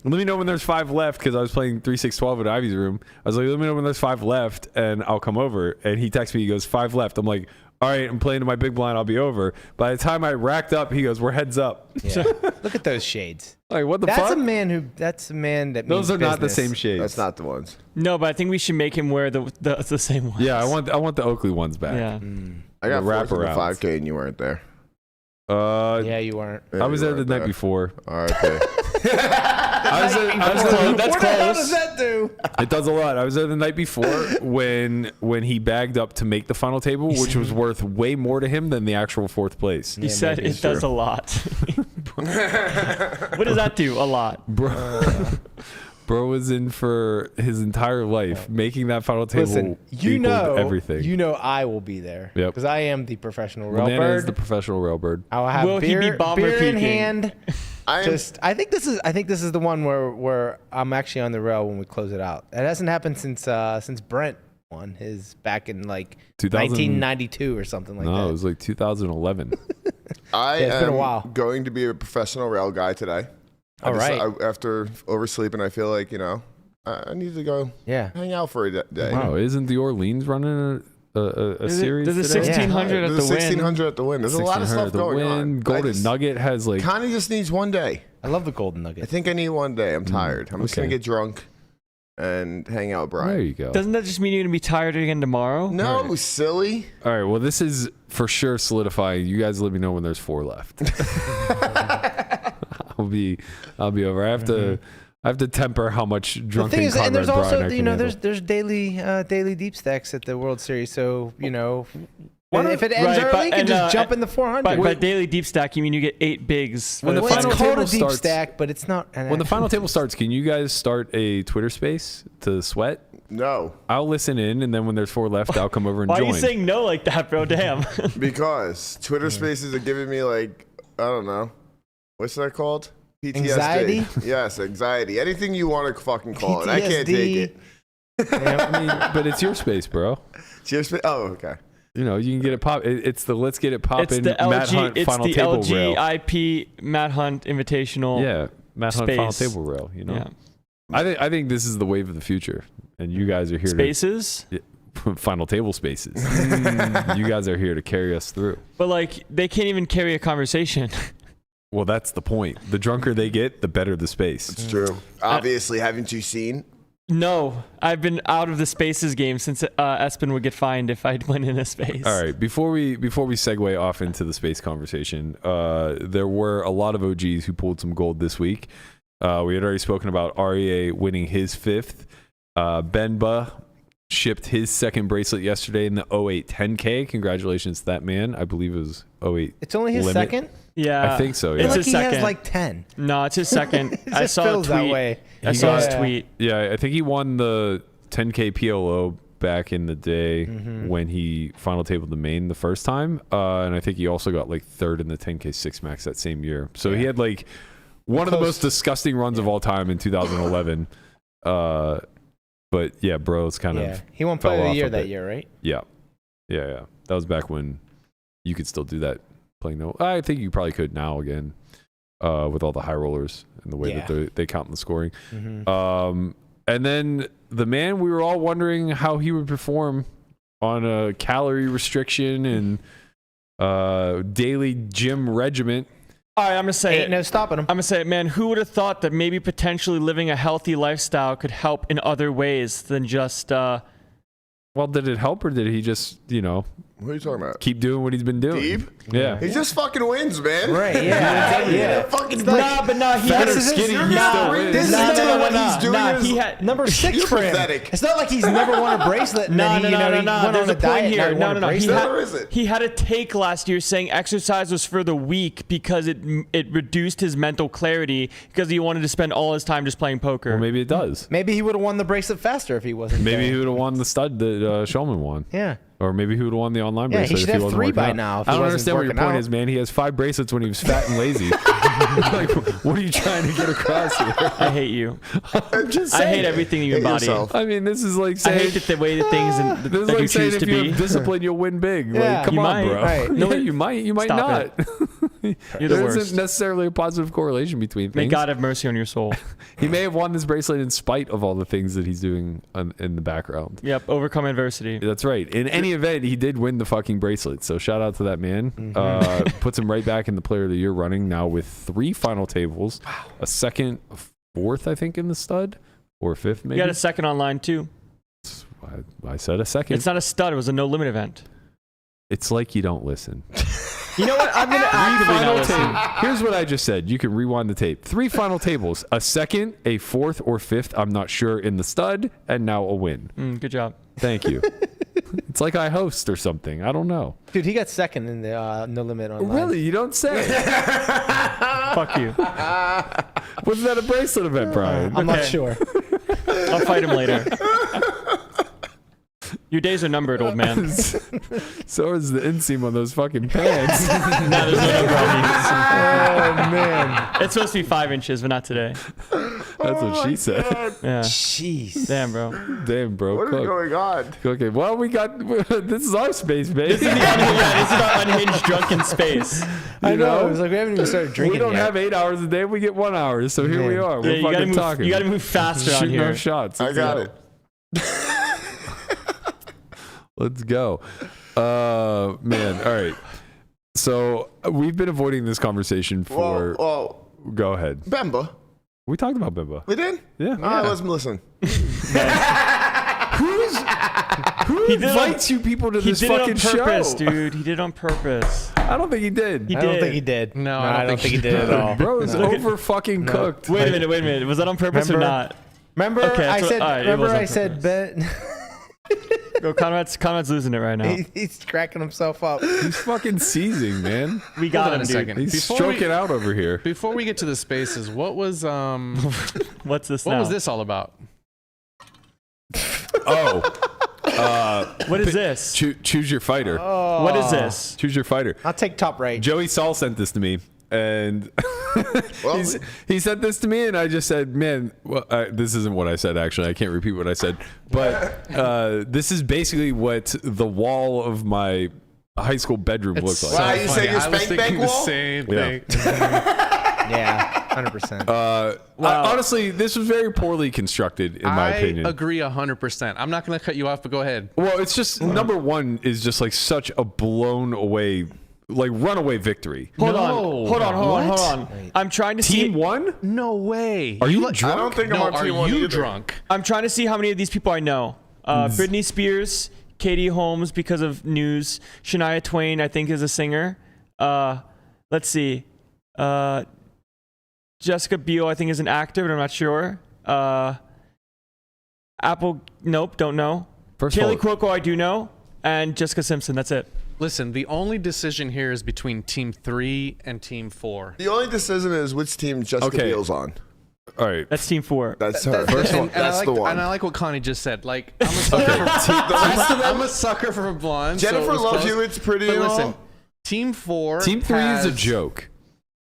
let me know when there's 5 left because I was playing 3-6-12 at Ivy's room. I was like, let me know when there's 5 left and I'll come over. And he texts me, he goes, 5 left. I'm like, all right, I'm playing to my big blind. I'll be over. By the time I racked up, he goes, we're heads up. Yeah. Look at those shades. Like, what the That's fuck? a man that Those means are not the business. same shades. that's not the ones. No, but I think we should make him wear the same ones. Yeah, I want the Oakley ones back. Yeah. I got The 4th in the wraparounds. 5K and you weren't there. Yeah, you weren't. I was there the night before. All right. Okay. That's What the hell does that do? It does a lot. I was there the night before when he bagged up to make the final table, which was worth way more to him than the actual fourth place. He said it does a lot. What does that do? A lot. Bro was in for his entire life making that final table. Listen, everything. You know I will be there. Yep. Because I am the professional Landon railbird. is the professional railbird. I'll have Will he be bomber beer in peaking? hand. I think this is the one where I'm actually on the rail when we close it out. It hasn't happened since Brent won his back in like 1992 or something like that. No, it was like 2011. I it's been a while. going to be a professional rail guy today. All right. After oversleeping, I feel like, I need to go hang out for a day. Wow, isn't the Orleans running a series There's a today? 1600 at the There's a win. 1600 at the win. There's a lot of 1600 stuff at the going win. on. Golden Nugget has like... Connie just needs one day. I love the Golden Nugget. I think I need one day. I'm tired. I'm just going to get drunk and hang out with Brian. There you go. Doesn't that just mean you're going to be tired again tomorrow? No, silly. All right, well, this is for sure solidifying. You guys let me know when there's 4 left. I'll be over. I have to temper how much drunken The thing is, and there's Conrad also, Bryan I can handle. there's daily deep stacks at the World Series. So, if it ends Right, early, you can just jump in the 400. By daily deep stack, you mean you get 8 bigs. When the Well, final it's called table a deep starts, stack, but it's not. when the final table starts, can you guys start a Twitter space to sweat? No. I'll listen in, and then when there's 4 left, I'll come over and Why join. are you saying no like that, bro? Damn. Because Twitter Spaces are giving me like, I don't know. What's that called? PTSD. Anxiety? Yes, anxiety. Anything you want to fucking call it. I can't take it. I mean, but it's your space, bro. It's your space. Oh, okay. You can get it pop. It's the Let's Get It Poppin' It's the Matt Hunt it's Final the Table Rail. LGIP Matt Hunt Invitational. Yeah, Matt Hunt space. Final Table Rail. Yeah. I think this is the wave of the future, and you guys are here Spaces? to final table spaces. You guys are here to carry us through. But like they can't even carry a conversation. Well, that's the point. The drunker they get, the better the space. It's true. Obviously, haven't you seen? No, I've been out of the Spaces game since Espen would get fined if I went in a space. All right, before we segue off into the space conversation, there were a lot of OGs who pulled some gold this week. We had already spoken about REA winning his 5th. Benba shipped his 2nd bracelet yesterday in the 08 10K. Congratulations to that man. I believe it was 08. It's only his limit. 2nd? Yeah. I think so, yeah. It's Like his he second. has like 10. No, it's his 2nd. It I just saw a feels that tweet. way. I saw his Yeah. tweet. Yeah, I think he won the 10K PLO back in the day when he final tabled the main the first time. And I think he also got like 3rd in the 10K 6 max that same year. So he had like one of the most disgusting runs of all time in 2011. But yeah, bro, it's kind of He won fell Player of the off Year a that bit. year, right? Yeah. That was back when you could still do that playing no. I think you probably could now again with all the high rollers and the way that they count in the scoring. And then the man, we were all wondering how he would perform on a calorie restriction and daily gym regiment. All right, I'm gonna say Ain't no stopping him. I'm gonna say it, man. Who would have thought that maybe potentially living a healthy lifestyle could help in other ways than just? Well, did it help or did he just, What are you talking about? keep doing what he's been doing? Deep? Yeah. He just fucking wins, man. Right, yeah. Fucking Nah, but nah, he Fat had or skinny, he still wins. This is Nah, not what nah, he's doing. nah, is- he had Number 6 You're for him. pathetic. It's not like he's never won a bracelet. And then he went There's on a a diet point here. and No. won a He bracelet. Where is it? he had a take last year saying exercise was for the weak because it reduced his mental clarity because he wanted to spend all his time just playing poker. Well, maybe it does. Maybe he would have won the bracelet faster if he wasn't. Maybe there. he would have won the stud that Shulman won. Yeah. Or maybe he would have won the online Yeah, he bracelet should if he have wasn't 3 working by out. now if I he don't wasn't understand what your working point out. is, man. He has 5 bracelets when he was fat and lazy. Like, what are you trying to get across here? I hate you. I'm just I saying. hate everything you Hate embody. yourself. I mean, this is like I saying... hate the way the things this is that like you saying choose if to you be. have discipline, you'll win big. Yeah. Like, come You on, might. bro. Right. No, you might. You might Stop not. You're the There worst. isn't necessarily a positive correlation between May things. God have mercy on your soul. He may have won this bracelet in spite of all the things that he's doing in the background. Yep, overcome adversity. That's right. In any event, he did win the fucking bracelet. So shout out to that man. Puts him right back in the Player of the Year running now with 3 final tables, a 2nd, a 4th, I think, in the stud, or a 5th maybe. You got a 2nd online too. I said a 2nd. It's not a stud. It was a no limit event. It's like you don't listen. You know what? I'm gonna actively not listen. Here's what I just said. You can rewind the tape. 3 final tables: a second, a fourth, or fifth. I'm not sure in the stud, and now a win. Good job. Thank you. It's like I host or something. I don't know. Dude, he got second in the No Limit Online. Really? You don't say. Fuck you. Wasn't that a bracelet event, Brian? I'm not sure. I'll fight him later. Your days are numbered, old man. So is the inseam on those fucking pants. No, there's no number on these. Oh, man. It's supposed to be 5 inches, but not today. That's what she said. Yeah. Jeez. Damn, bro. Damn, bro. What is going on? Okay, well, we got. This is our space, baby. This is our unhinged drunken space. I know. It was like we haven't even started drinking We don't yet. have 8 hours a day. We get 1 hour. So here we are. We're you fucking gotta move, talking. You gotta move faster on Shooting here. our shots. I got it. Let's go. Man. All right. So we've been avoiding this conversation for. Well, go ahead. Bemba. We talked about Bimba. We did? Yeah. I wasn't listening. Who invites you people to this fucking show? He did it on purpose, show? dude. He did it on purpose. I don't think he did. He I don't think he did. No, I don't think he did at all. Bro, it's over fucking cooked. Wait a minute. Was that on purpose or not? Remember, Okay, I that's said. what- all right, it remember, was on I said Ben. Bro, Conrad's losing it right now. He's cracking himself up. He's fucking seizing, man. We got Hold him, on a dude. second. He's Before stroking we- out over here. Before we get to the spaces, what was What's this what now? was this all about? Oh. What is this? Choose your fighter. What is this? Choose your fighter. I'll take top right. Joey Saul sent this to me, and Well, he sent this to me, and I just said, "Man, well, this isn't what I said. Actually, I can't repeat what I said, but this is basically what the wall of my high school bedroom looks like." Wow, you say your I was spank thinking bank the wall? same Yeah. thing. Yeah, 100%. Honestly, this was very poorly constructed, in my opinion. I agree 100%. I'm not going to cut you off, but go ahead. Well, it's just number one is just like such a blown away, like runaway victory. Hold on. I'm trying to see. Team one? No way. Are you I drunk? don't think I'm No, on are team one you either. drunk? I'm trying to see how many of these people I know. Britney Spears, Katie Holmes because of news. Shania Twain, I think, is a singer. Let's see. Jessica Biel, I think, is an actor, but I'm not sure. Apple, nope, don't know. First of all, Kaylee Cuoco, I do know. And Jessica Simpson, that's it. Listen, the only decision here is between Team 3 and Team 4. The only decision is which team Jessica Okay. Biel's on. all right. That's Team 4. That's her. First one. That's the one. And I like what Connie just said. Like, I'm a sucker, I'm a sucker for blonde. so Jennifer it was loves close. you. It's pretty. But and all. listen, Team 4. Team three is a has- joke,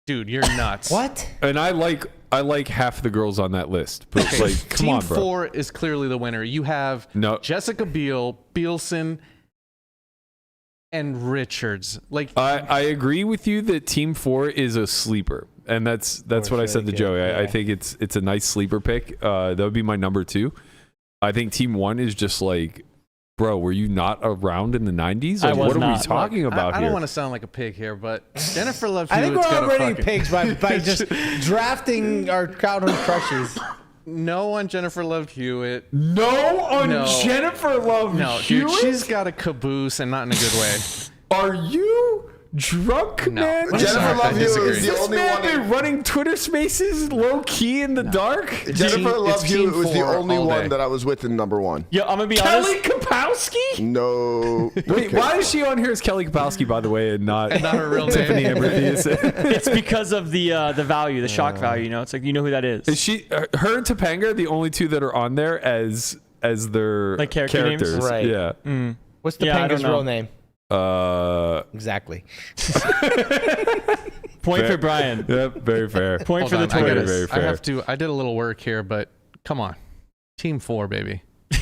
Dude, you're nuts. What? and I like half the girls on that list. But like, come Team on, bro. 4 is clearly the winner. You have No. Jessica Biel, Bielson, and Richards. Like, I agree with you that Team 4 is a sleeper, and that's what I said to really Joey. good, I yeah. think it's a nice sleeper pick. That would be my number 2. I think Team 1 is just like, bro, were you not around in the 90s? I Like, was what are we not. talking about I here? don't want to sound like a pig here, but Jennifer Love I think Hewitt's we're got a already fucking... pigs by just drafting our childhood crushes. No on Jennifer Love Hewitt. No on No. Jennifer Love No, Hewitt? dude, she's got a caboose and not in a good way. Are you drunk, No. man? I'm Jennifer sorry, Love I Hewitt disagree. is the This only man one. been running Twitter Spaces low key in the dark. Jennifer Love it's Hewitt Team was the 4 only all one day. that I was with in number 1. Yo, I'm going to be Kelly honest. Kapowski? No. Wait, Okay. why is she on here as Kelly Kapowski, by the way, and not her real name. Tiffany Amber Thiessen? It's because of the value, the shock value, you know? It's like, you know who that is. Is she, her and Topanga, the only two that are on there as their Like character names? characters? Right. Yeah. What's the Yeah, I Panga's don't know. real name? Exactly. Point Fair. for Brian. Yep, very fair. Point Hold for the on, I Twitter. gotta- Very I fair. have to. I did a little work here, but come on, Team 4, baby.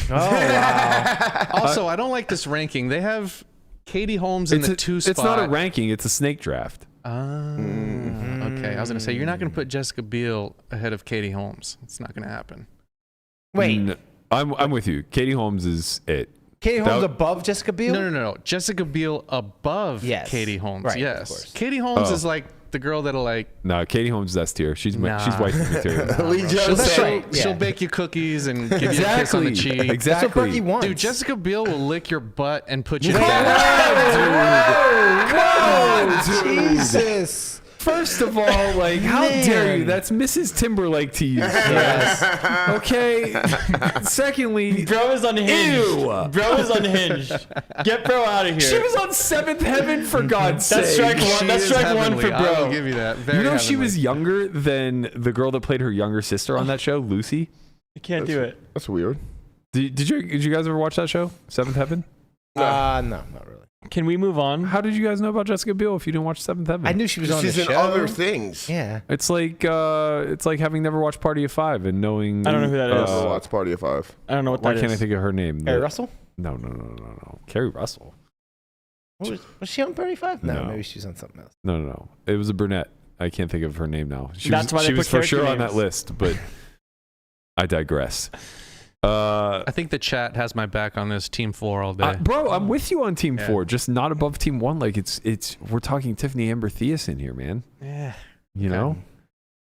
Oh, wow. Also, I don't like this ranking. They have Katie Holmes in the 2 spot. It's not a ranking, it's a snake draft. Okay, I was gonna say you're not gonna put Jessica Biel ahead of Katie Holmes. It's not gonna happen. Wait. I'm with you. Katie Holmes is it. Katie Holmes above Jessica Biel? No. Jessica Biel above Katie Holmes. Right, yes. of course. Katie Holmes is like the girl that'll like. No, Katie Holmes is S tier. She's wife material. She'll bake you cookies and give you a kiss on the cheek. Exactly. That's what Berkey wants. Dude, Jessica Biel will lick your butt and put you. Come on, Jesus. First of all, like, how dare you? That's Mrs. Timberlake to you. Yes. Okay. Secondly, Bro is unhinged. Ew. Bro is unhinged. Get bro out of here. She was on Seventh Heaven, for God's sake. That's strike one. That's strike one for I will bro. give you that. Very You know she heavenly. was younger than the girl that played her younger sister on that show, Lucy? I can't do it. That's weird. Did you guys ever watch that show, Seventh Heaven? No, not really. Can we move on? How did you guys know about Jessica Biel if you didn't watch Seventh Heaven? I knew she was on the She's in show. other things. Yeah. It's like having never watched Party of Five and knowing. I don't know who that is. Watch Party of Five. I don't know what Why that can't I is. think of her name? Carrie Russell? No. Carrie Russell. Was she on 35? No, No. maybe she was on something else. No. It was a brunette. I can't think of her name now. She That's why was, they she put was for character sure on names. that list, but I digress. I think the chat has my back on this Team 4 all day. Bro, I'm with you on Team 4, just not above Team 1. Like it's we're talking Tiffany Amber Thiessen here, man. Yeah. You know?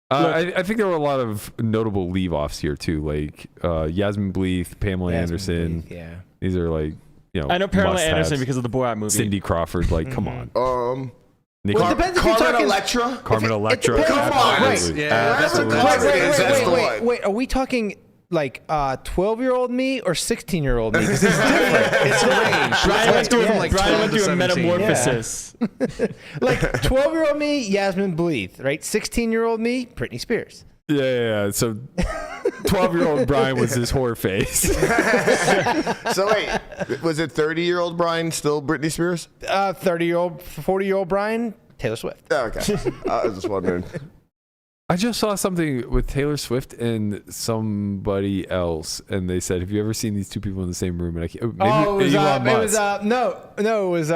I think there were a lot of notable leave-offs here too, like Yasmin Bleeth, Pamela Anderson. Bleeth, yeah. These are like, I know Pamela must-haves. Anderson because of the Borat movie. Cindy Crawford, like, come on. Well, it depends if you're Carmen talking- Electra. Carmen Electra. Come on. Absolutely. Yeah, that's a Absolutely. Wait. Are we talking like 12-year-old me or 16-year-old me? Because it's different. It's a range. Brian went through, from like 12 Brian went to through a 17. metamorphosis. Like 12-year-old me, Yasmin Bleeth, right? 16-year-old me, Britney Spears. Yeah. So 12-year-old Brian was his whore face. So wait, was it 30-year-old Brian still Britney Spears? 30-year-old, 40-year-old Brian, Taylor Swift. Oh, okay. I was just wondering. I just saw something with Taylor Swift and somebody else, and they said, "Have you ever seen these two people in the same room?" And I can't, maybe It was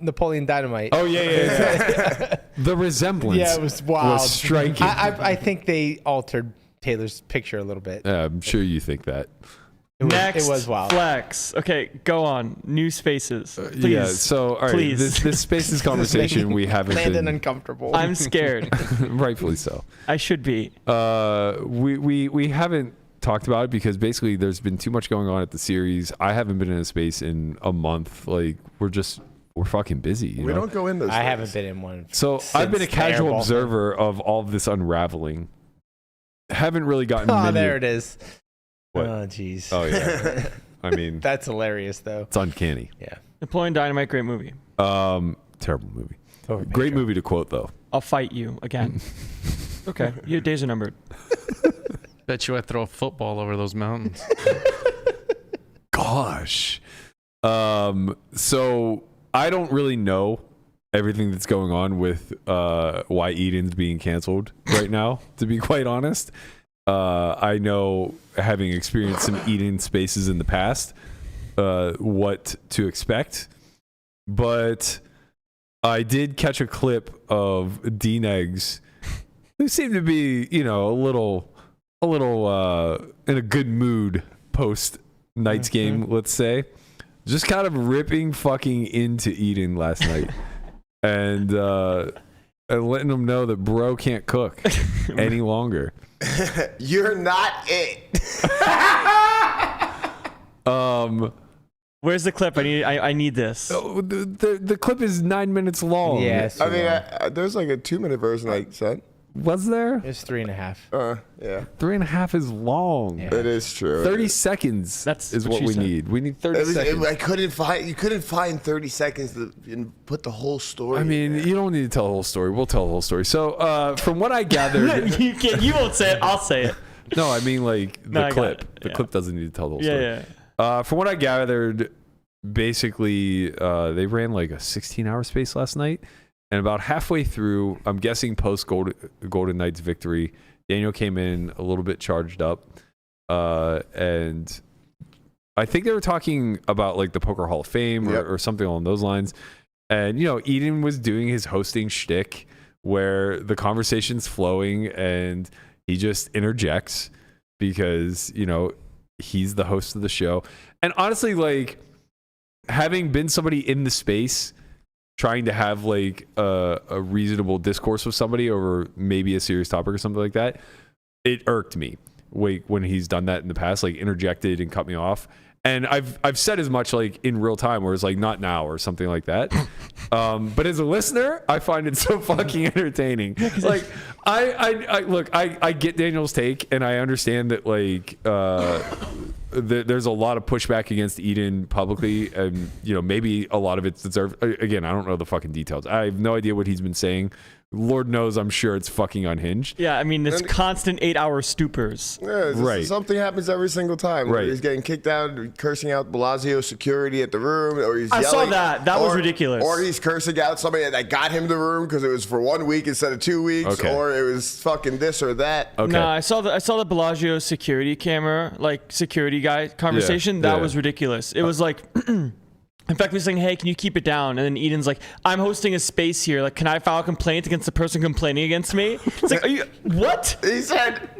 Napoleon Dynamite. Oh yeah. The resemblance. Yeah, it was wild. Was striking. I think they altered Taylor's picture a little bit. I'm sure you think that. Next, it was wild. flex. Okay, go on. New spaces. Please. Yeah. So, all right. Please. This spaces conversation we haven't Landon been uncomfortable. I'm scared. rightfully so. I should be. We haven't talked about it because basically there's been too much going on at the series. I haven't been in a space in a month. Like we're fucking busy. You We know? don't go in those. I things. haven't been in one. So I've been a since casual Airball. observer of all of this unraveling. Haven't really gotten. Oh, many there it is. What? Oh, jeez. Oh yeah. I mean, That's hilarious, though. it's uncanny. Yeah. Napoleon Dynamite, great movie. Terrible movie. Great movie to quote though. I'll fight you again. Okay, your days are numbered. Bet you I throw a football over those mountains. Gosh. So I don't really know everything that's going on with why Eden's being canceled right now, to be quite honest. I know, having experienced some Eden spaces in the past, what to expect. But I did catch a clip of Dean Eggs, who seemed to be, a little in a good mood post Knights game, let's say. Just kind of ripping fucking into Eden last night. And letting them know that bro can't cook any longer. You're not it. Where's the clip? I need this. The clip is 9 minutes long. Yes. I mean, there's like a 2-minute version I sent. Was there? It's 3.5. Yeah. 3.5 is long. Yeah. It is true. 30 seconds is what we need. We need 30 seconds. You couldn't find 30 seconds to put the whole story. I mean, you don't need to tell the whole story. We'll tell the whole story. So, from what I gathered, You won't say it. I'll say it. no, I mean like the I got clip. it. The Yeah. clip doesn't need to tell the whole story. Yeah. From what I gathered, basically, they ran like a 16-hour space last night, and about halfway through, I'm guessing post Golden Knights victory, Daniel came in a little bit charged up, and I think they were talking about like the Poker Hall of Fame or something along those lines. And Eden was doing his hosting shtick, where the conversation's flowing and he just interjects because he's the host of the show. And honestly, like, having been somebody in the space trying to have like a reasonable discourse with somebody over maybe a serious topic or something like that, it irked me when he's done that in the past, like interjected and cut me off. And I've said as much like in real time where it's like not now or something like that. But as a listener, I find it so fucking entertaining. Like I get Daniel's take and I understand that like there's a lot of pushback against Eden publicly, and maybe a lot of it's deserved. Again, I don't know the fucking details. I have no idea what he's been saying. Lord knows, I'm sure it's fucking unhinged. Yeah, I mean, this constant 8-hour stupors. Yeah, right. Something happens every single time. Right. He's getting kicked out, cursing out Blasio security at the room, or he's yelling. I saw that. That was ridiculous. Or he's cursing out somebody that got him the room because it was for 1 week instead of 2 weeks, Okay. or it was fucking this or that. Okay. No, I saw the Bellagio security camera, like security guy conversation. That was ridiculous. It was like, in fact, he was saying, "Hey, can you keep it down?" And then Eden's like, "I'm hosting a space here. Like, can I file a complaint against the person complaining against me?" It's like, are you what? He said.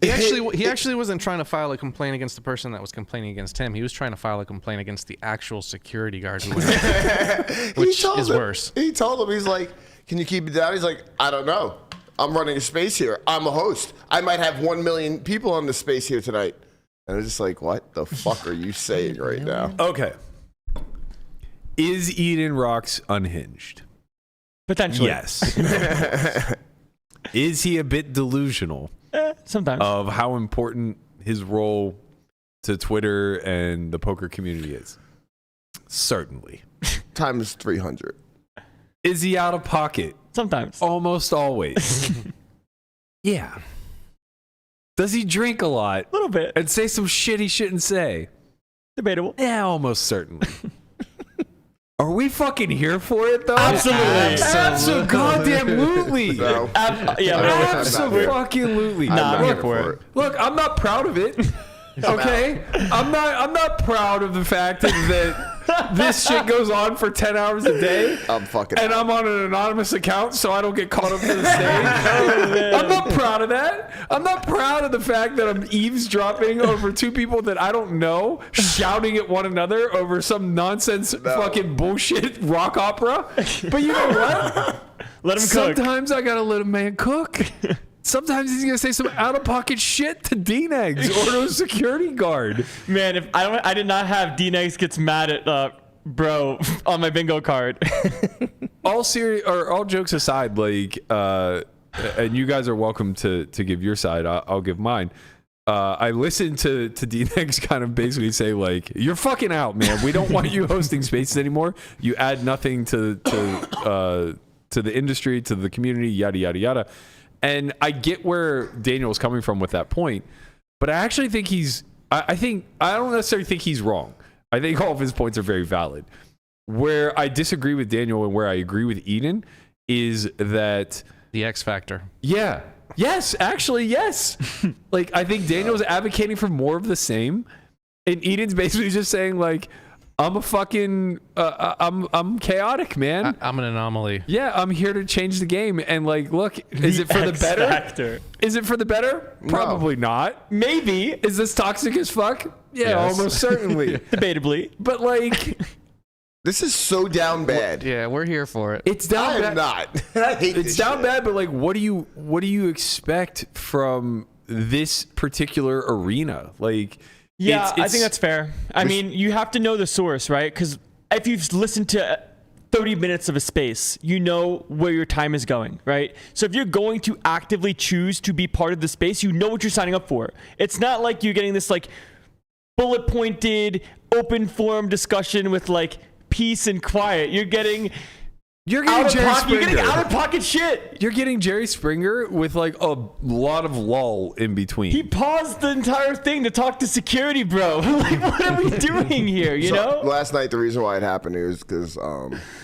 He actually wasn't trying to file a complaint against the person that was complaining against him. He was trying to file a complaint against the actual security guard, which is worse. He told him, he's like, "Can you keep it down?" He's like, "I don't know. I'm running a space here. I'm a host. I might have 1 million people on the space here tonight." And I was just like, "What the fuck are you saying right now?" Okay. Is Eden Rocks unhinged? Potentially. Yes. Is he a bit delusional? Sometimes. Of how important his role to Twitter and the poker community is? Certainly. Times 300. Is he out of pocket? Sometimes. Almost always. Yeah. Does he drink a lot? A little bit. And say some shit he shouldn't say? Debatable. Yeah, almost certainly. Are we fucking here for it though? Absolutely. Absolutely. No. Absolutely. I'm not here for it. Look, I'm not proud of it. Okay? I'm not proud of the fact that this shit goes on for 10 hours a day. I'm fucking and I'm on an anonymous account so I don't get caught up to the stage. I'm not proud of that. I'm not proud of the fact that I'm eavesdropping over two people that I don't know shouting at one another over some nonsense fucking bullshit rock opera. But you know what? Let him cook. Sometimes I gotta let a man cook. Sometimes he's gonna say some out-of-pocket shit to D-Negs or to a security guard. Man, if I did not have D-Negs gets mad at bro on my bingo card. All jokes aside, like, and you guys are welcome to give your side. I'll give mine. I listened to D-Negs kind of basically say like, "You're fucking out, man. We don't want you hosting spaces anymore. You add nothing to the industry, to the community, yada yada yada." And I get where Daniel is coming from with that point, but I actually think I don't necessarily think he's wrong. I think all of his points are very valid. Where I disagree with Daniel and where I agree with Eden is that The X Factor. Yeah. Yes, actually, yes. Like, I think Daniel's advocating for more of the same, and Eden's basically just saying like, I'm a fucking, I'm chaotic, man. I'm an anomaly. Yeah, I'm here to change the game. And like, look, is it for the better? Factor. Is it for the better? Probably not. Maybe. Is this toxic as fuck? Yeah, Yes. almost certainly. Debatably. But like, This is so down bad. Yeah, we're here for it. it's down I bad. am not. I hate It's this down shit. bad, but like, what do you expect from this particular arena? Like, Yeah, I think that's fair. I mean, you have to know the source, right? Because if you've listened to 30 minutes of a space, you know where your time is going, right? So if you're going to actively choose to be part of the space, you know what you're signing up for. It's not like you're getting this like bullet pointed, open forum discussion with like peace and quiet. You're getting You're getting Jerry You're Springer. getting out of pocket shit. You're getting Jerry Springer with like a lot of lull in between. He paused the entire thing to talk to security, bro. Like, what are we doing here? You know? Last night, the reason why it happened is because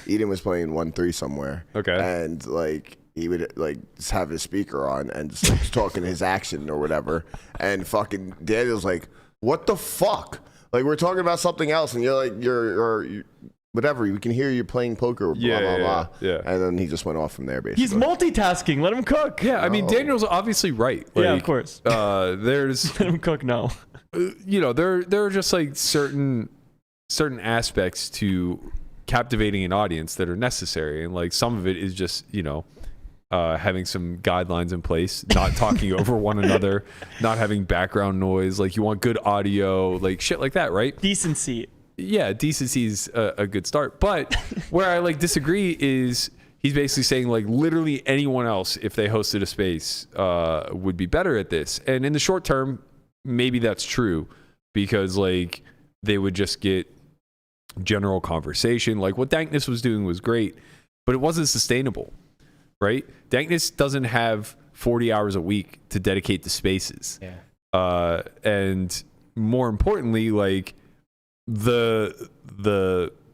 Eden was playing 1-3 somewhere. Okay. And like he would like just have his speaker on and just like, talking his action or whatever. And fucking Daniel's like, "What the fuck? Like we're talking about something else, and you're like you're whatever. We can hear you playing poker. Blah blah blah." Yeah. And then he just went off from there. Basically, He's multitasking. Let him cook. Yeah, I mean, Daniel's obviously right. Yeah, Like, of course. There's, Let him cook. No. you know, there are just like certain certain aspects to captivating an audience that are necessary, and like some of it is just having some guidelines in place, not talking over one another, not having background noise. Like you want good audio, like shit like that, right? Decency. Yeah, decency is a good start. But where I like disagree is he's basically saying like literally anyone else, if they hosted a space, would be better at this. And in the short term, maybe that's true because like they would just get general conversation. Like what Dankness was doing was great, but it wasn't sustainable, right? Dankness doesn't have 40 hours a week to dedicate to spaces. Yeah. And more importantly, like the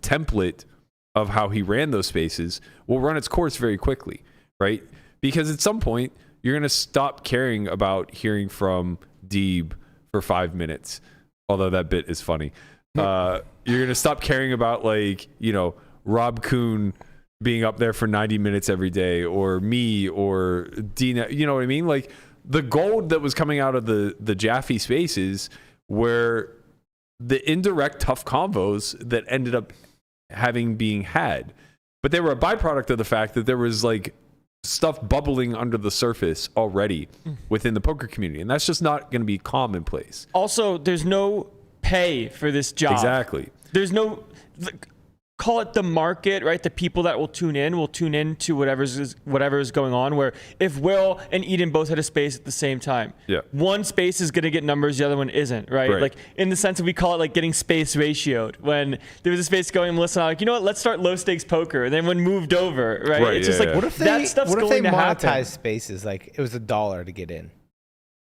template of how he ran those spaces will run its course very quickly, right? Because at some point you're going to stop caring about hearing from Deeb for 5 minutes, although that bit is funny. You're going to stop caring about like, Rob Kuhn being up there for 90 minutes every day, or me, or Dina, you know what I mean? Like the gold that was coming out of the Jaffe spaces were the indirect tough convos that ended up being had, but they were a byproduct of the fact that there was like stuff bubbling under the surface already within the poker community, and that's just not going to be commonplace. Also, there's no pay for this job. Exactly. There's no, call it the market, right? The people that will tune in to whatever is going on. Where if Will and Eden both had a space at the same time, one space is going to get numbers, the other one isn't, right? Like in the sense that we call it like getting space ratioed. When there was a space going, Melissa and I, like, you know what? Let's start low stakes poker. And then when moved over, right? It's just like what if that stuff's going to happen. monetize spaces like it was $1 to get in?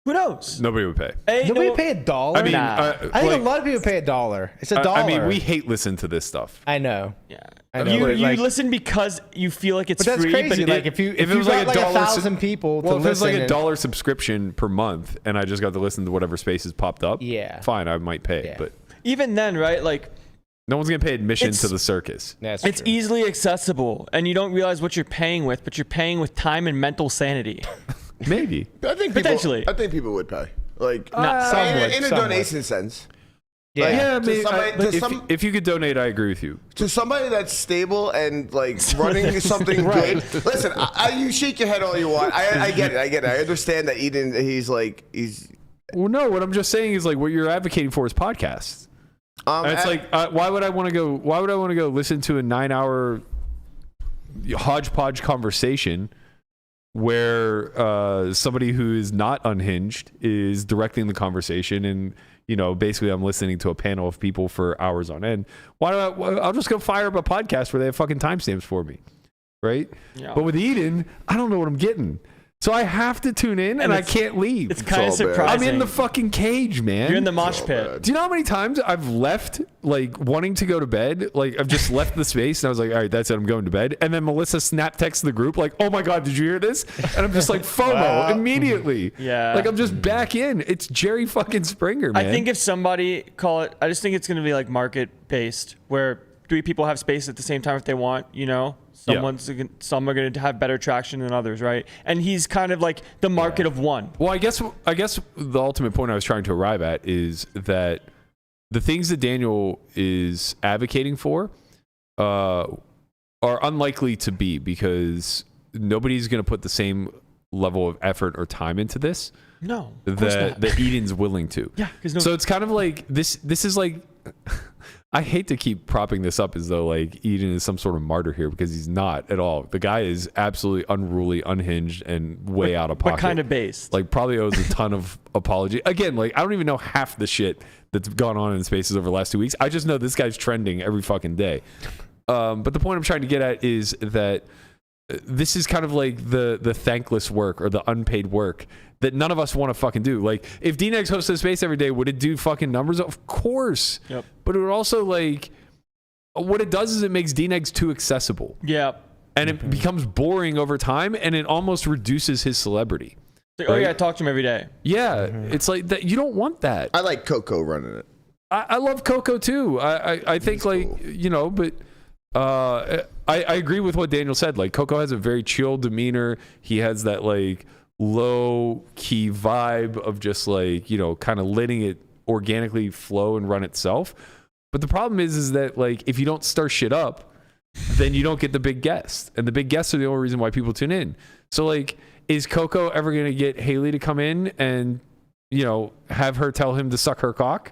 Who knows? Nobody would pay. Nobody pay $1. I mean, I think a lot of people pay $1. It's $1. I mean, we hate listening to this stuff. I know. Yeah. I know. You listen because you feel like it's but that's free. Crazy. But like if it was like $1,000 people, well, if it was like $1 subscription per month, and I just got to listen to whatever spaces popped up, fine, I might pay. Yeah. But even then, right? Like, no one's gonna pay admission to the circus. It's true. Easily accessible, and you don't realize what you're paying with, but you're paying with time and mental sanity. Maybe. I think potentially. I think people would pay. Like some would, in a donation sense. Yeah, if you could donate, I agree with you. To somebody that's stable and like running something good. Listen, you shake your head all you want. I get it. I understand that Eden. He's. Well, no. What I'm just saying is like what you're advocating for is podcasts. It's like why would I want to go? Why would I want to go listen to a 9-hour hodgepodge conversation where somebody who is not unhinged is directing the conversation, and basically I'm listening to a panel of people for hours on end. I'll just go fire up a podcast where they have fucking timestamps for me, right? Yeah. But with Eden, I don't know what I'm getting, so I have to tune in, and I can't leave. It's kind of surprising. I'm in the fucking cage, man. You're in the mosh pit. Do you know how many times I've left, like, wanting to go to bed? Like, I've just left the space, and I was like, all right, that's it, I'm going to bed. And then Melissa snap texts the group, like, oh my God, did you hear this? And I'm just like, FOMO immediately. Yeah. Like, I'm just back in. It's Jerry fucking Springer, man. I think if somebody I just think it's going to be like market-based, where 3 people have space at the same time if they want, some are going to have better traction than others, right? And he's kind of like the market of one. Well, I guess the ultimate point I was trying to arrive at is that the things that Daniel is advocating for are unlikely to be, because nobody's going to put the same level of effort or time into this. No, that Eden's willing to. Yeah, so it's kind of like this is like. I hate to keep propping this up as though like Eden is some sort of martyr here, because he's not at all. The guy is absolutely unruly, unhinged, and way out of pocket. What kind of based? Like probably owes a ton of apology. Again, like I don't even know half the shit that's gone on in spaces over the last 2 weeks. I just know this guy's trending every fucking day. But the point I'm trying to get at is that this is kind of like the thankless work or the unpaid work that none of us want to fucking do. Like, if DNegs hosted a space every day, would it do fucking numbers? Of course. Yep. But it would also, like, what it does is it makes DNegs too accessible. Yeah. And it becomes boring over time, and it almost reduces his celebrity. Like, right? Oh, yeah, I talk to him every day. Yeah. It's like that. You don't want that. I like Coco running it. I love Coco, too. I think, like, cool. But I agree with what Daniel said. Like, Coco has a very chill demeanor. He has that, like, low key vibe of just like, kind of letting it organically flow and run itself. But the problem is that like if you don't stir shit up, then you don't get the big guests, and the big guests are the only reason why people tune in. So like, is Coco ever gonna get Haley to come in and have her tell him to suck her cock?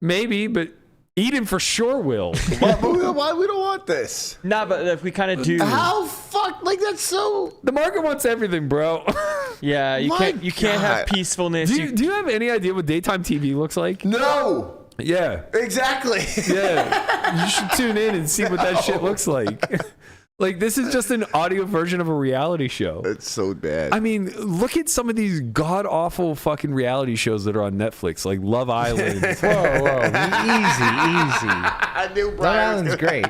Maybe, but Eden for sure will. Why we don't want this? Nah, but if we kind of do. How fuck? Like that's so. The market wants everything, bro. Yeah, you can't have peacefulness. Do you have any idea what daytime TV looks like? No. Yeah. Exactly. Yeah. You should tune in and see what that shit looks like. Like, this is just an audio version of a reality show. It's so bad. I mean, look at some of these god-awful fucking reality shows that are on Netflix, like Love Island. Whoa. Easy. I knew Love Island's great.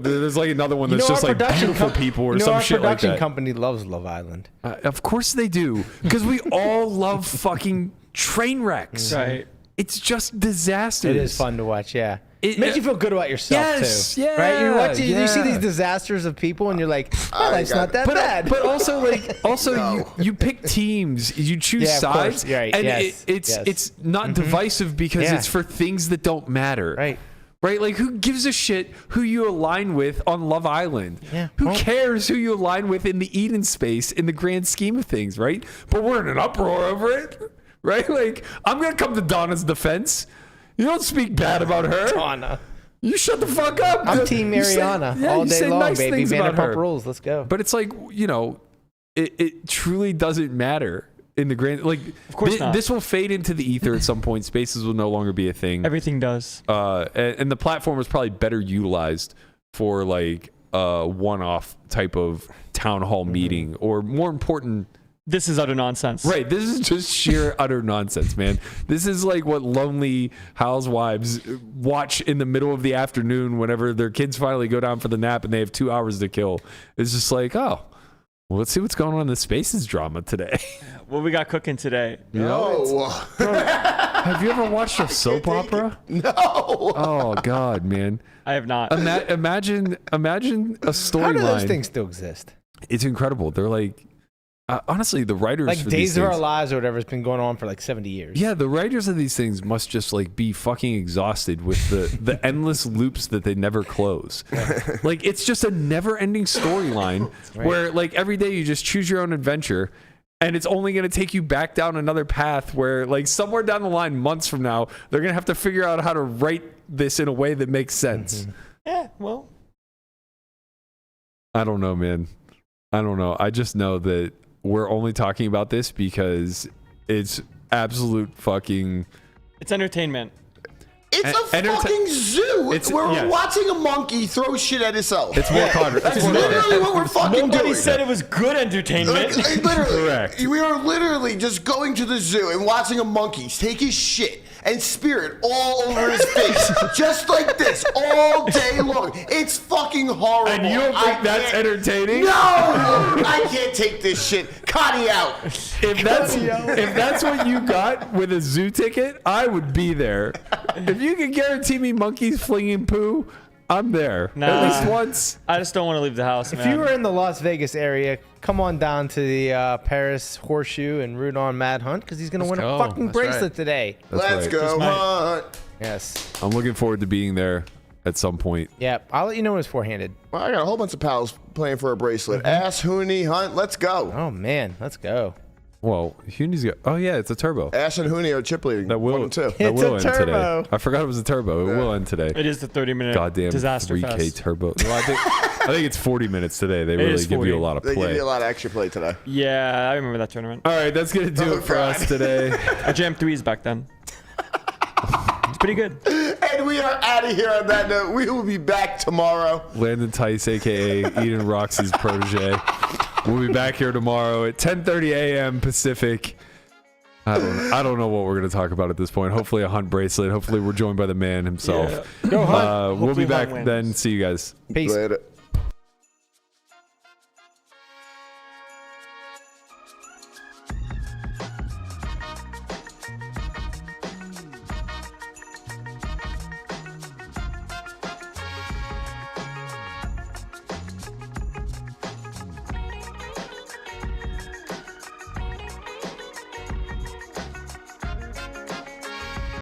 There's like another one that's just like beautiful people or some shit like that. Our production company loves Love Island. Of course they do. Because we all love fucking train wrecks. Right. It's just disasters. It is fun to watch, yeah. It makes you feel good about yourself too. Yeah, right? You see these disasters of people and you're like, my life's not that bad. But also you pick teams, you choose sides, right. And it's not divisive because it's for things that don't matter. Right? Like, who gives a shit who you align with on Love Island? Yeah. Who cares who you align with in the Eden space in the grand scheme of things, right? But we're in an uproar over it, right? Like, I'm going to come to Donna's defense. You don't speak bad about her. Donna. You shut the fuck up. I'm Team Mariana all day long, baby. Vanderpump Rules. Let's go. But it's like, it truly doesn't matter in the grand. Like, of course not. This will fade into the ether at some point. Spaces will no longer be a thing. Everything does. And the platform is probably better utilized for like a one-off type of town hall meeting, or more important. This is utter nonsense. Right. This is just sheer utter nonsense, man. This is like what lonely housewives watch in the middle of the afternoon whenever their kids finally go down for the nap and they have 2 hours to kill. It's just like, well, let's see what's going on in the Spaces drama today. What we got cooking today? Have you ever watched a soap opera? No. Oh, God, man. I have not. Imagine a storyline. How do those things still exist? It's incredible. They're like, honestly, the writers like for Days these of Our things, Lives or whatever has been going on for like 70 years. Yeah, the writers of these things must just like be fucking exhausted with the endless loops that they never close. Like, it's just a never-ending storyline where like every day you just choose your own adventure, and it's only going to take you back down another path where like somewhere down the line, months from now, they're going to have to figure out how to write this in a way that makes sense. Yeah, well, I don't know, man. I don't know. I just know that we're only talking about this because it's absolute fucking... It's entertainment. It's a fucking zoo. We're watching a monkey throw shit at itself. It's more content. That's literally what we're fucking doing. Nobody said it was good entertainment. Literally. Correct. We are literally just going to the zoo and watching a monkey take his shit and spirit all over his face. Just like this, all day long. It's fucking horrible. And you don't think that's entertaining? No! I can't take this shit. Connie out. If that's what you got with a zoo ticket, I would be there. If you can guarantee me monkeys flinging poo, I'm there. Nah. At least once. I just don't want to leave the house, If you were in the Las Vegas area, come on down to the Paris Horseshoe and root on Mad Hunt, because he's going to win a fucking bracelet today. Let's go hunt. Yes. I'm looking forward to being there at some point. Yeah, I'll let you know when it's four-handed. Well, I got a whole bunch of pals playing for a bracelet. Ass, Hooney, Hunt, let's go. Oh, man, let's go. Well, Hooney's got... Oh, yeah, it's a turbo. Ash and Hooney are chip leading. That will 1 and 2. That will It's end a turbo. today. I forgot it was a turbo. It will end today. It is the 30-minute Goddamn disaster 3K fest. turbo. Well, I think it's 40 minutes today. They really give you a lot of They play. give you a lot of extra play today. Yeah, I remember that tournament. All right, that's going to do it for us today. I jammed threes back then. It's pretty good. And we are out of here on that note. We will be back tomorrow. Landon Tice, a.k.a. Eden Roxy's protege. We'll be back here tomorrow at 10:30 a.m. Pacific. I don't know what we're going to talk about at this point. Hopefully a Hunt bracelet. Hopefully we're joined by the man himself. Yeah. Go Hunt. We'll be Hopefully back Hunt wins. then. See you guys. Peace. Later.